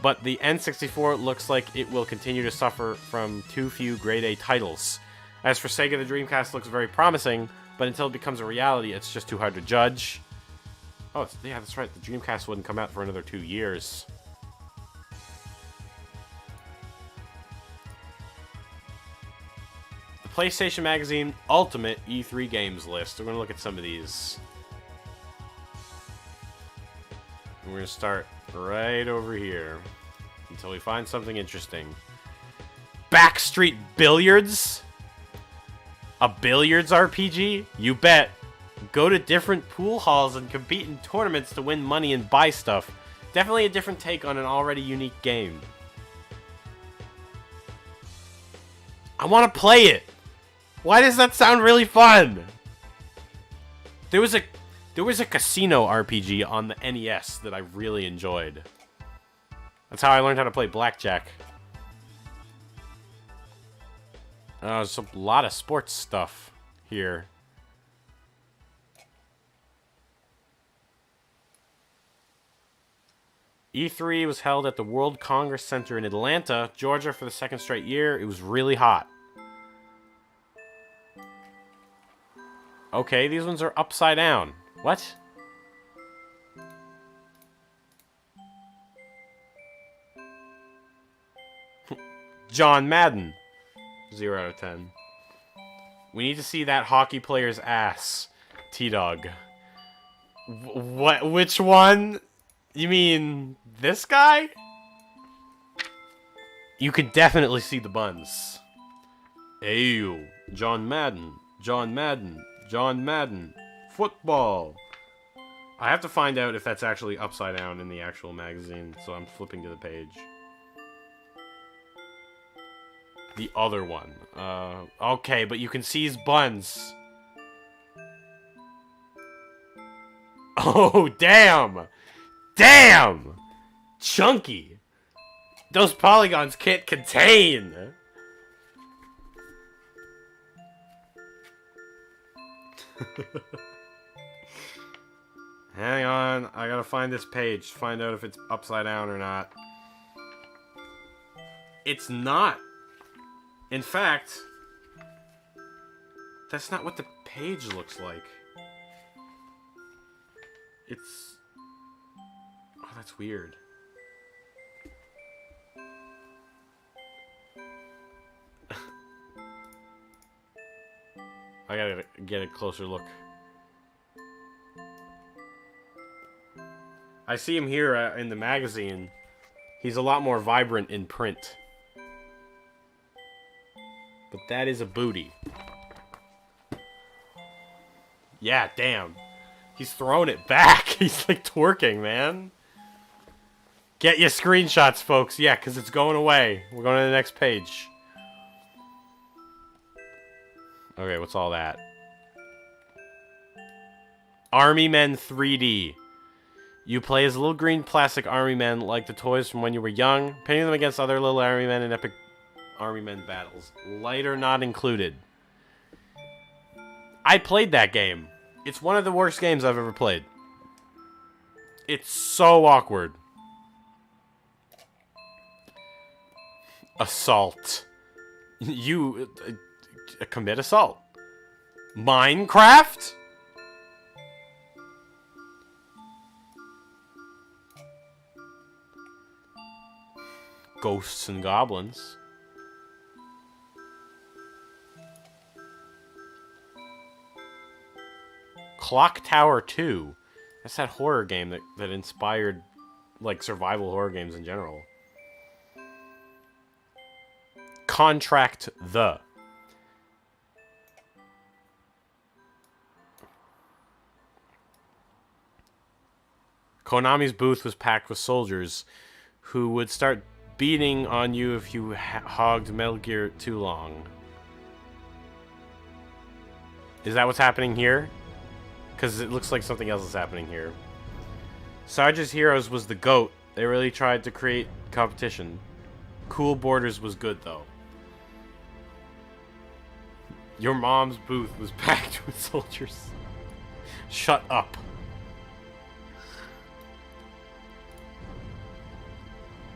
but the N64 looks like it will continue to suffer from too few grade A titles. As for Sega, the Dreamcast looks very promising, but until it becomes a reality, it's just too hard to judge. Oh, yeah, that's right. The Dreamcast wouldn't come out for another 2 years. The PlayStation Magazine Ultimate E3 Games List. We're going to look at some of these. We're going to start right over here until we find something interesting. Backstreet Billiards? A billiards RPG? You bet. Go to different pool halls and compete in tournaments to win money and buy stuff. Definitely a different take on an already unique game. I want to play it. Why does that sound really fun? There was a casino RPG on the NES that I really enjoyed. That's how I learned how to play blackjack. There's a lot of sports stuff here. E3 was held at the World Congress Center in Atlanta, Georgia for the second straight year. It was really hot. Okay, these ones are upside down. What? John Madden. 0 out of 10. We need to see that hockey player's ass. T-Dog. What? Which one? You mean this guy? You could definitely see the buns. Ayo. John Madden. John Madden. John Madden. Football. I have to find out if that's actually upside down in the actual magazine, so I'm flipping to the page. The other one. Okay, but you can see his buns. Oh, damn! Damn! Chunky. Those polygons can't contain. Hang on, I gotta find this page. Find out if it's upside down or not. It's not. In fact, that's not what the page looks like. It's... Oh, that's weird. I gotta get a closer look. I see him here in the magazine. He's a lot more vibrant in print. But that is a booty. Yeah, damn. He's throwing it back. He's like twerking, man. Get your screenshots, folks. Yeah, because it's going away. We're going to the next page. Okay, what's all that? Army Men 3D. You play as little green plastic army men like the toys from when you were young, pitting them against other little army men in epic army men battles. Lighter not included. I played that game. It's one of the worst games I've ever played. It's so awkward. Assault. You commit assault. Minecraft? Ghosts and Goblins. Clock Tower 2. That's that horror game that inspired, like, survival horror games in general. Contract the. Konami's booth was packed with soldiers who would start beating on you if you hogged Metal Gear too long. Is that what's happening here? Because it looks like something else is happening here. Sarge's Heroes was the GOAT. They really tried to create competition. Cool Borders was good, though. Your mom's booth was packed with soldiers. Shut up.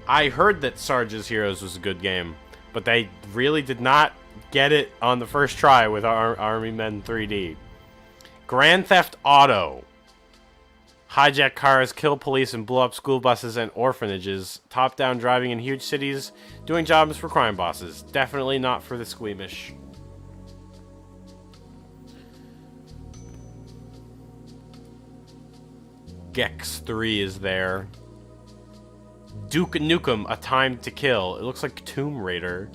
I heard that Sarge's Heroes was a good game, but they really did not get it on the first try with Army Men 3D. Grand Theft Auto. Hijack cars, kill police, and blow up school buses and orphanages. Top-down driving in huge cities, doing jobs for crime bosses. Definitely not for the squeamish. Gex 3 is there. Duke Nukem, A Time to Kill. It looks like Tomb Raider.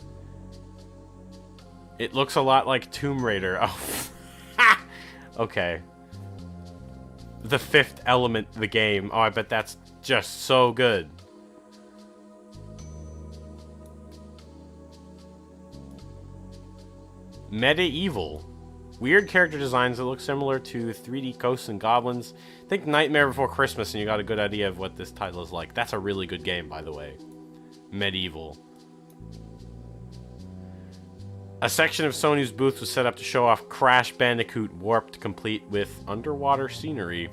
It looks a lot like Tomb Raider. Oh, okay. The Fifth Element, the game. Oh, I bet that's just so good. Medieval. Weird character designs that look similar to 3D Ghosts and Goblins. Think Nightmare Before Christmas and you got a good idea of what this title is like. That's a really good game, by the way. Medieval. A section of Sony's booth was set up to show off Crash Bandicoot Warped, complete with underwater scenery.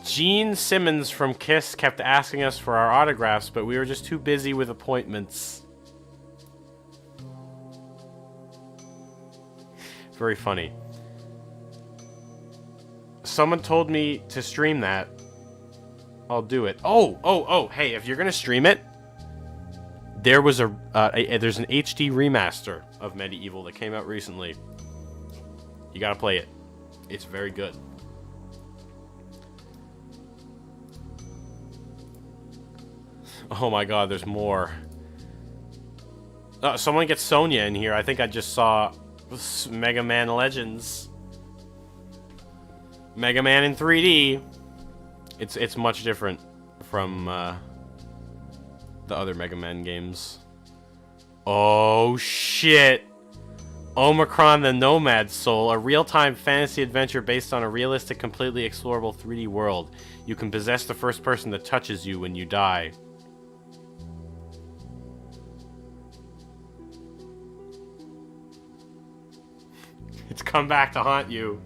Gene Simmons from KISS kept asking us for our autographs, but we were just too busy with appointments. Very funny. Someone told me to stream that. I'll do it. Oh, hey, if you're gonna stream it, there was there's an HD remaster of Medieval that came out recently. You gotta play it. It's very good. Oh my god, there's more. Someone gets Sonya in here. I think I just saw Mega Man Legends. Mega Man in 3D. It's much different from the other Mega Man games. Oh shit. Omicron the Nomad Soul, a real-time fantasy adventure based on a realistic, completely explorable 3D world. You can possess the first person that touches you when you die. It's come back to haunt you.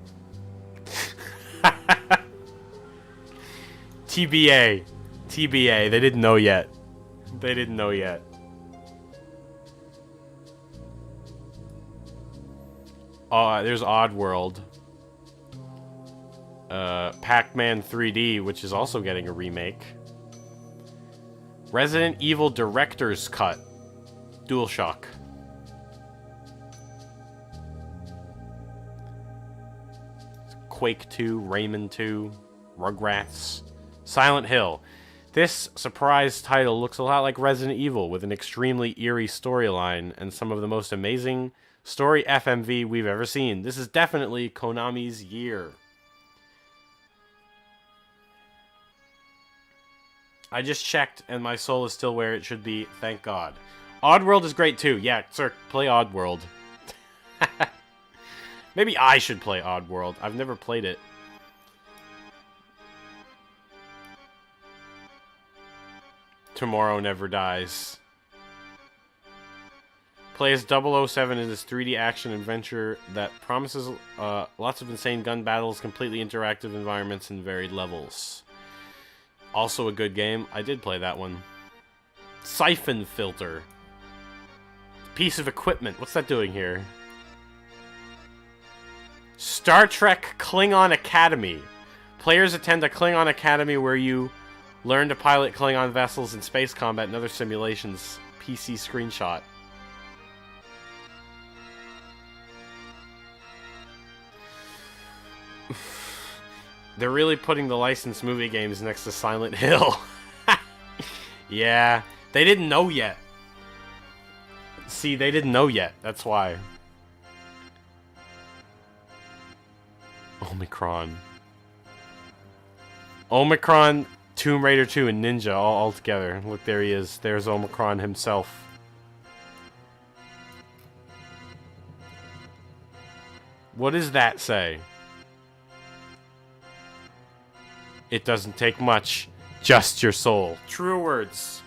TBA. TBA. They didn't know yet. They didn't know yet. There's Oddworld. Pac-Man 3D, which is also getting a remake. Resident Evil Director's Cut. DualShock. Quake 2, Rayman 2, Rugrats, Silent Hill. This surprise title looks a lot like Resident Evil with an extremely eerie storyline and some of the most amazing story FMV we've ever seen. This is definitely Konami's year. I just checked and my soul is still where it should be, thank God. Oddworld is great too. Yeah, sir, play Oddworld. Maybe I should play Oddworld. I've never played it. Tomorrow Never Dies. Play as 007 in this 3D action adventure that promises lots of insane gun battles, completely interactive environments, and varied levels. Also a good game. I did play that one. Siphon Filter. Piece of equipment. What's that doing here? Star Trek Klingon Academy. Players attend a Klingon Academy where you learn to pilot Klingon vessels in space combat and other simulations. PC screenshot. They're really putting the licensed movie games next to Silent Hill. Yeah, they didn't know yet. See, they didn't know yet. That's why. Omicron. Omicron, Tomb Raider 2, and Ninja all together. Look, there he is. There's Omicron himself. What does that say? It doesn't take much, just your soul. True words.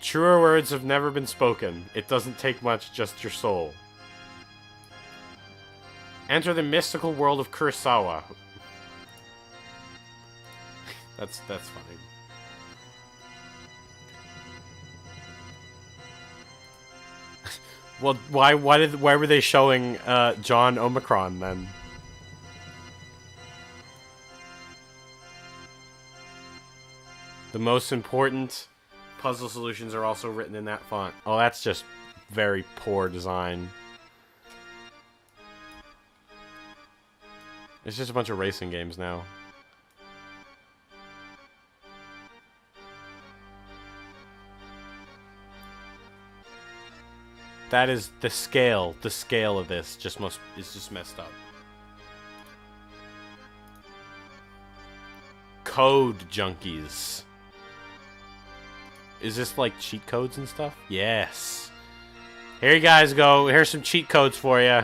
Truer words have never been spoken. It doesn't take much, just your soul. Enter the mystical world of Kurosawa. That's funny. Well, why were they showing John Omicron then? The most important puzzle solutions are also written in that font. Oh, that's just very poor design. It's just a bunch of racing games now. That is the scale. The scale of this is just messed up. Code junkies. Is this like cheat codes and stuff? Yes. Here you guys go. Here's some cheat codes for you.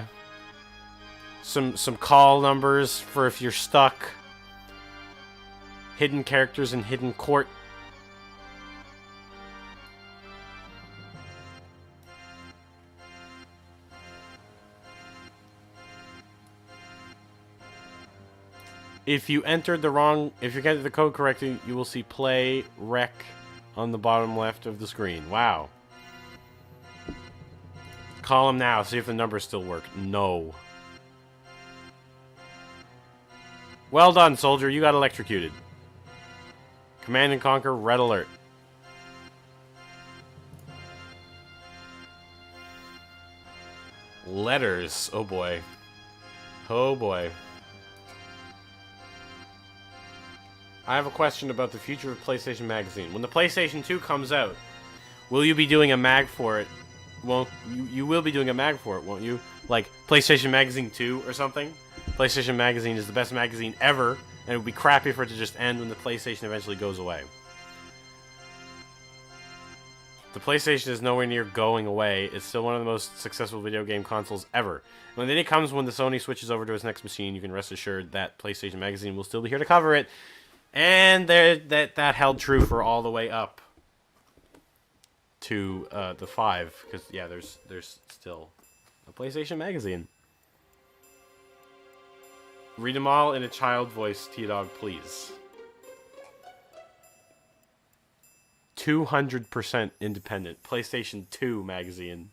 Some call numbers for if you're stuck. Hidden characters in Hidden Court. If you entered the code correctly, you will see play rec on the bottom left of the screen. Wow. Call him now, see if the numbers still work. No. Well done, soldier. You got electrocuted. Command and Conquer, red alert. Letters. Oh boy. Oh boy. I have a question about the future of PlayStation Magazine. When the PlayStation 2 comes out, will you be doing a mag for it? Well, you will be doing a mag for it, won't you? Like PlayStation Magazine 2 or something? PlayStation Magazine is the best magazine ever, and it would be crappy for it to just end when the PlayStation eventually goes away. The PlayStation is nowhere near going away. It's still one of the most successful video game consoles ever. When the day comes when the Sony switches over to its next machine, you can rest assured that PlayStation Magazine will still be here to cover it. And that held true for all the way up to the 5. Because, yeah, there's still a PlayStation Magazine. Read them all in a child voice, T-Dog, please. 200% independent. PlayStation 2 magazine.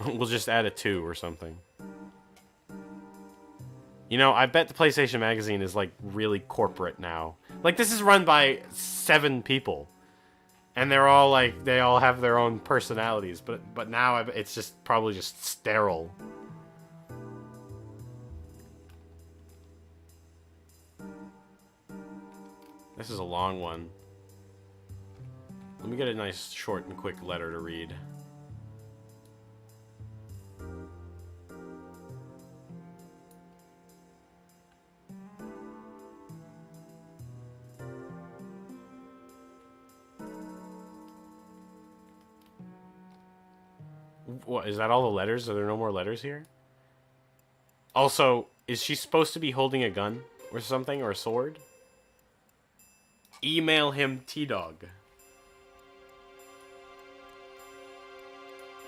We'll just add a 2 or something. You know, I bet the PlayStation magazine is, like, really corporate now. Like, this is run by 7 people. And they're all, like, they all have their own personalities. But now it's just probably just sterile. This is a long one. Let me get a nice, short, and quick letter to read. What, is that all the letters? Are there no more letters here? Also, is she supposed to be holding a gun or something, or a sword? Email him, T-Dog.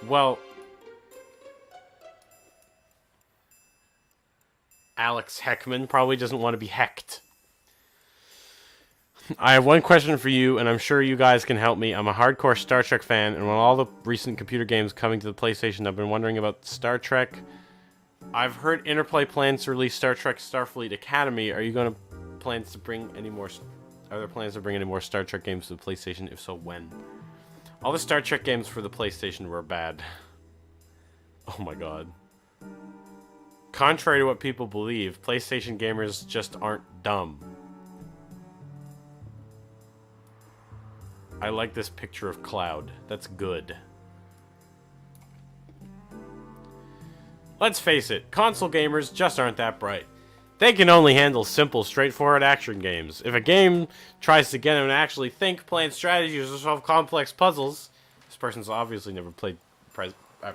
Well, Alex Heckman probably doesn't want to be hecked. I have one question for you, and I'm sure you guys can help me. I'm a hardcore Star Trek fan, and with all the recent computer games coming to the PlayStation, I've been wondering about Star Trek. I've heard Interplay plans to release Star Trek Starfleet Academy. Are you going to plans to bring any more? Are there plans to bring any more Star Trek games to the PlayStation? If so, when? All the Star Trek games for the PlayStation were bad. Oh my god. Contrary to what people believe, PlayStation gamers just aren't dumb. I like this picture of Cloud. That's good. Let's face it, console gamers just aren't that bright. They can only handle simple, straightforward action games. If a game tries to get them to actually think, plan strategies, or solve complex puzzles, this person's obviously never played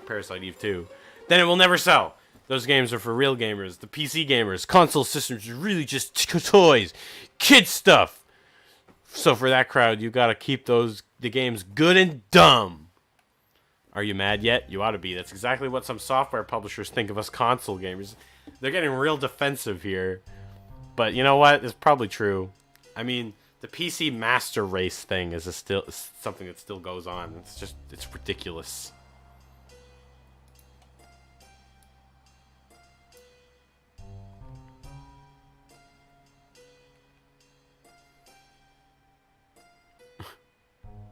Parasite Eve 2, then it will never sell. Those games are for real gamers, the PC gamers. Console systems are really just toys, kid stuff. So for that crowd, you gotta keep the games good and dumb. Are you mad yet? You ought to be. That's exactly what some software publishers think of us console gamers. They're getting real defensive here. But you know what? It's probably true. I mean, the PC master race thing is still something that still goes on. It's ridiculous.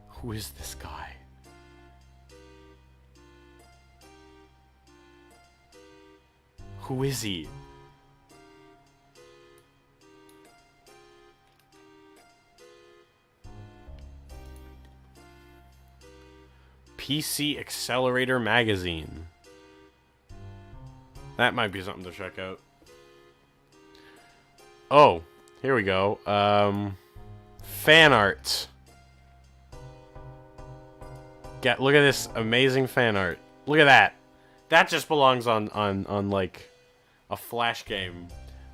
Who is this guy? Who is he? PC Accelerator Magazine. That might be something to check out. Oh, here we go. Fan art. Look at this amazing fan art. Look at that. That just belongs on like a Flash game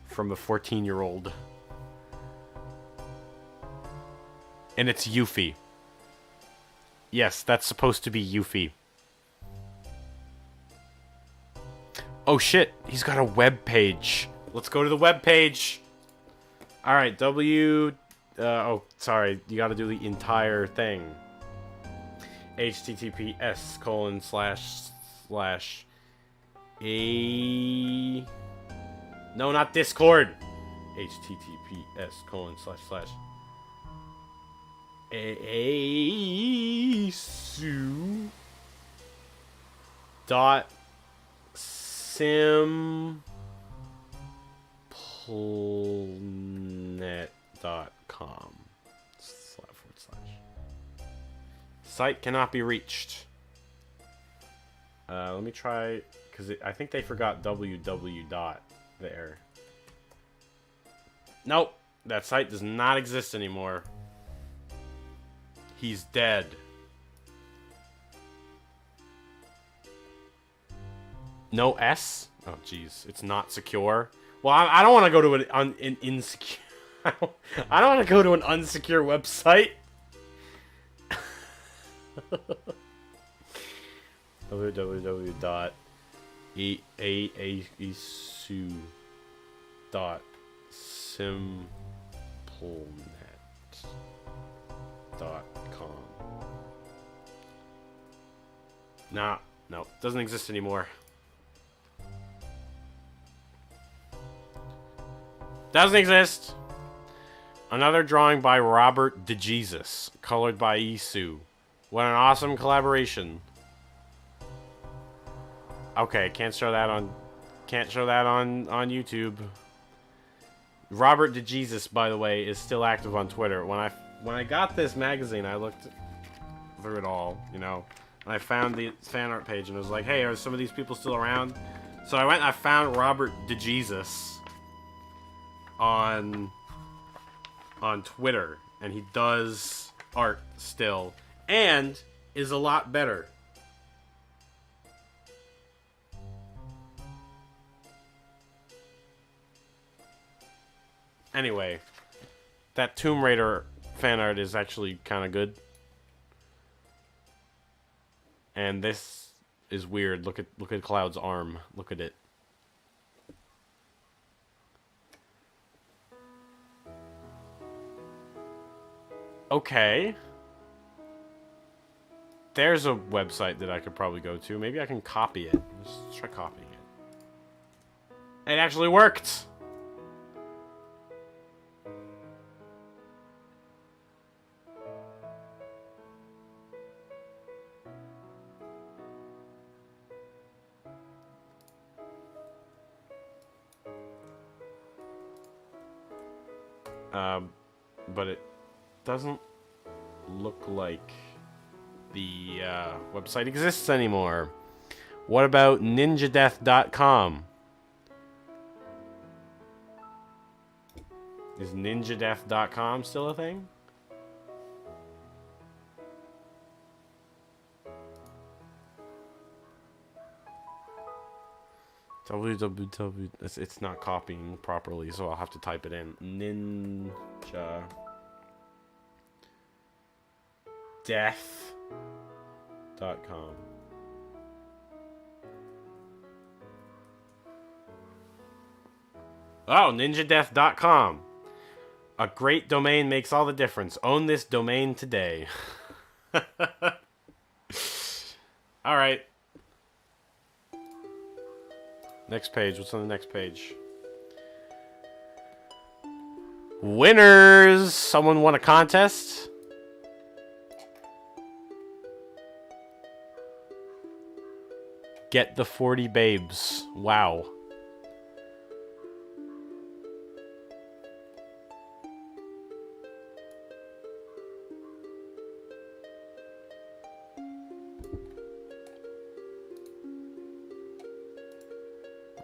from a 14-year-old. And it's Yuffie. Yes, that's supposed to be Yuffie. Oh shit, he's got a web page. Let's go to the web page. Alright, oh, sorry, you gotta do the entire thing. https:// No, not Discord. https:// asu.simplenet.com. Site cannot be reached. Let me try, because I think they forgot www dot there. Nope, that site does not exist anymore. He's dead. No S? Oh, jeez. It's not secure. Well, I don't want to go to an insecure... I don't want to go to an unsecure website. www.asu.simplenet.com. Nah, no, doesn't exist anymore. Doesn't exist. Another drawing by Robert DeJesus, colored by Isu. What an awesome collaboration. Okay, can't show that on YouTube. Robert DeJesus, by the way, is still active on Twitter. When I got this magazine, I looked through it all, you know, and I found the fan art page and was like, hey, are some of these people still around? So I went and I found Robert DeJesus on Twitter, and he does art still, and is a lot better. Anyway, that Tomb Raider fan art is actually kind of good. And this is weird. Look at Cloud's arm. Look at it. Okay. There's a website that I could probably go to. Maybe I can copy it. Let's try copying it. It actually worked! But it doesn't look like the website exists anymore. What about ninjadeath.com? Is ninjadeath.com still a thing? www. It's not copying properly, so I'll have to type it in. Ninja death.com. Oh, ninjadeath.com. A great domain makes all the difference. Own this domain today. Alright. Next page. What's on the next page? Winners! Someone won a contest? Get the 40 babes. Wow.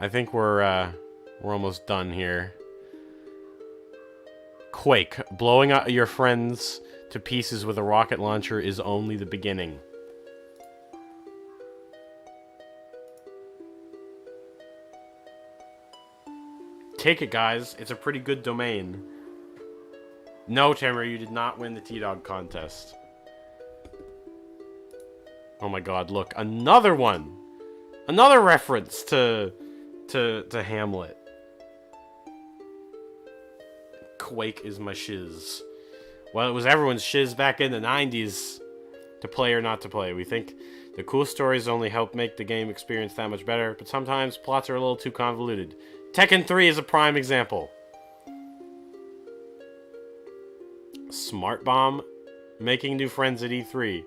I think we're almost done here. Quake. Blowing out your friends to pieces with a rocket launcher is only the beginning. Take it, guys. It's a pretty good domain. No, Tamara, you did not win the T-Dog contest. Oh my god, look. Another one! Another reference to Hamlet. Quake is my shiz. Well, it was everyone's shiz back in the 90s. To play or not to play. We think the cool stories only help make the game experience that much better, but sometimes plots are a little too convoluted. Tekken 3 is a prime example. Smart Bomb, making new friends at E3.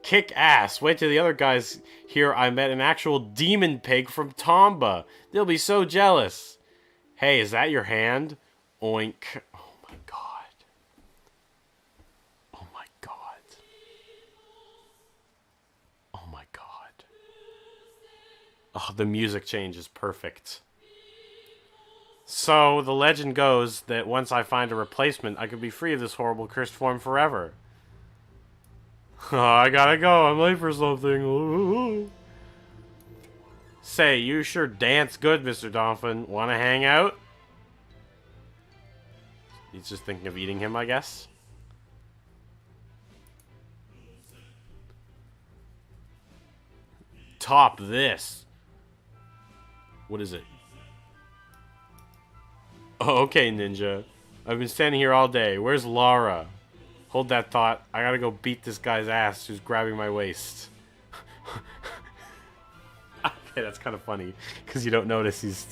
Kick ass. Wait till the other guys hear I met an actual demon pig from Tomba. They'll be so jealous. Hey, is that your hand? Oink. Oh my god. Oh my god. Oh my god. Oh, the music change is perfect. So, the legend goes that once I find a replacement, I could be free of this horrible cursed form forever. Oh, I gotta go. I'm late for something. Ooh. Say, you sure dance good, Mr. Dolphin. Wanna hang out? He's just thinking of eating him, I guess. Top this. What is it? Oh, okay, Ninja. I've been standing here all day. Where's Laura? Hold that thought. I gotta go beat this guy's ass who's grabbing my waist. Okay, that's kind of funny. Because you don't notice he's...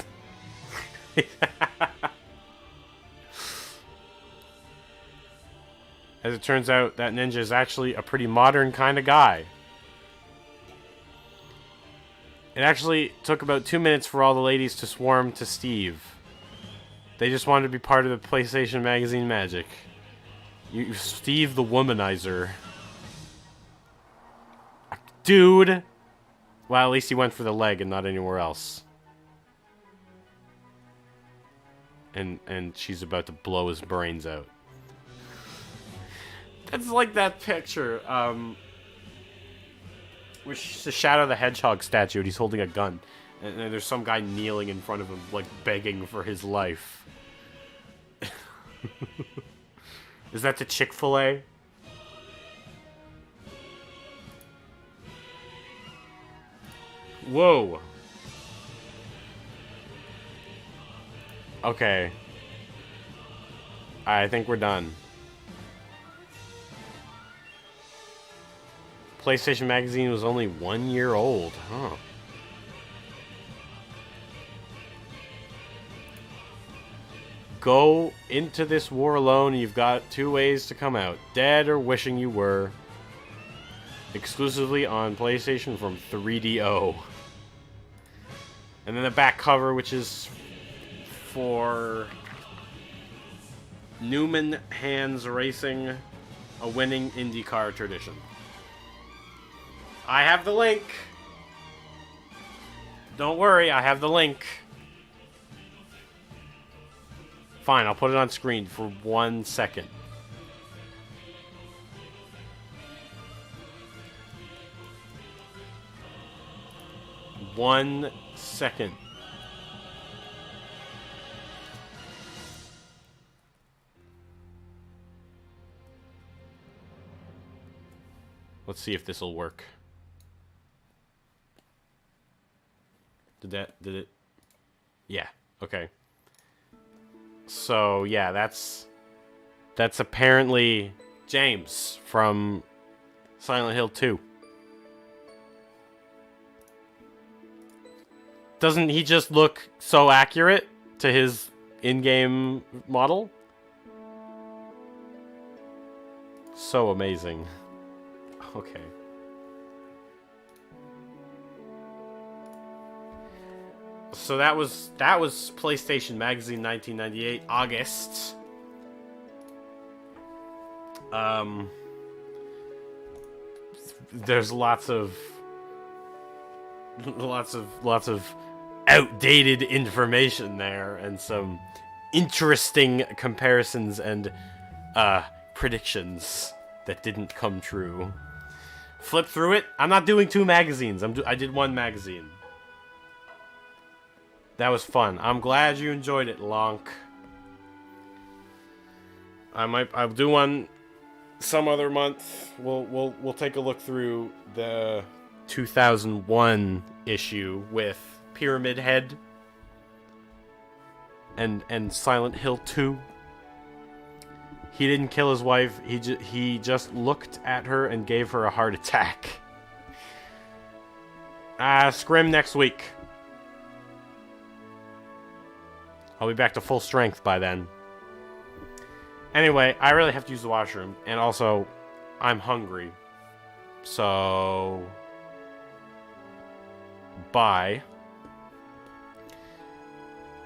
As it turns out, that ninja is actually a pretty modern kind of guy. It actually took about 2 minutes for all the ladies to swarm to Steve. They just wanted to be part of the PlayStation Magazine magic. You Steve the Womanizer. Dude! Well, at least he went for the leg and not anywhere else. And she's about to blow his brains out. That's like that picture, with the Shadow the Hedgehog statue, and he's holding a gun. And there's some guy kneeling in front of him, like, begging for his life. Is that the Chick-fil-A? Whoa. Okay. I think we're done. PlayStation Magazine was only 1 year old. Huh. Go into this war alone. You've got 2 ways to come out. Dead or wishing you were. Exclusively on PlayStation from 3DO. And then the back cover, which is for Newman Hands Racing, a winning IndyCar tradition. I have the link. Don't worry, I have the link. Fine, I'll put it on screen for 1 second. One second. Let's see if this will work. Did it? Yeah, okay. So, yeah, that's apparently James from Silent Hill 2. Doesn't he just look so accurate to his in-game model? So amazing. Okay. So that was PlayStation Magazine 1998, August. There's lots of outdated information there, and some interesting comparisons and predictions that didn't come true. Flip through it. I'm not doing 2 magazines. I did 1 magazine. That was fun. I'm glad you enjoyed it, Lonk. I'll do one some other month. We'll take a look through the 2001 issue with Pyramid Head and Silent Hill 2. He didn't kill his wife. He just looked at her and gave her a heart attack. Scrim next week. I'll be back to full strength by then. Anyway, I really have to use the washroom. And also, I'm hungry. So, bye.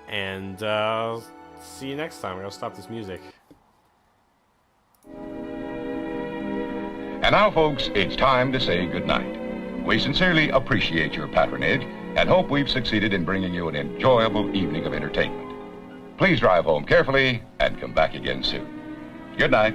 And see you next time. I'm going to stop this music. And now, folks, it's time to say goodnight. We sincerely appreciate your patronage and hope we've succeeded in bringing you an enjoyable evening of entertainment. Please drive home carefully and come back again soon. Good night.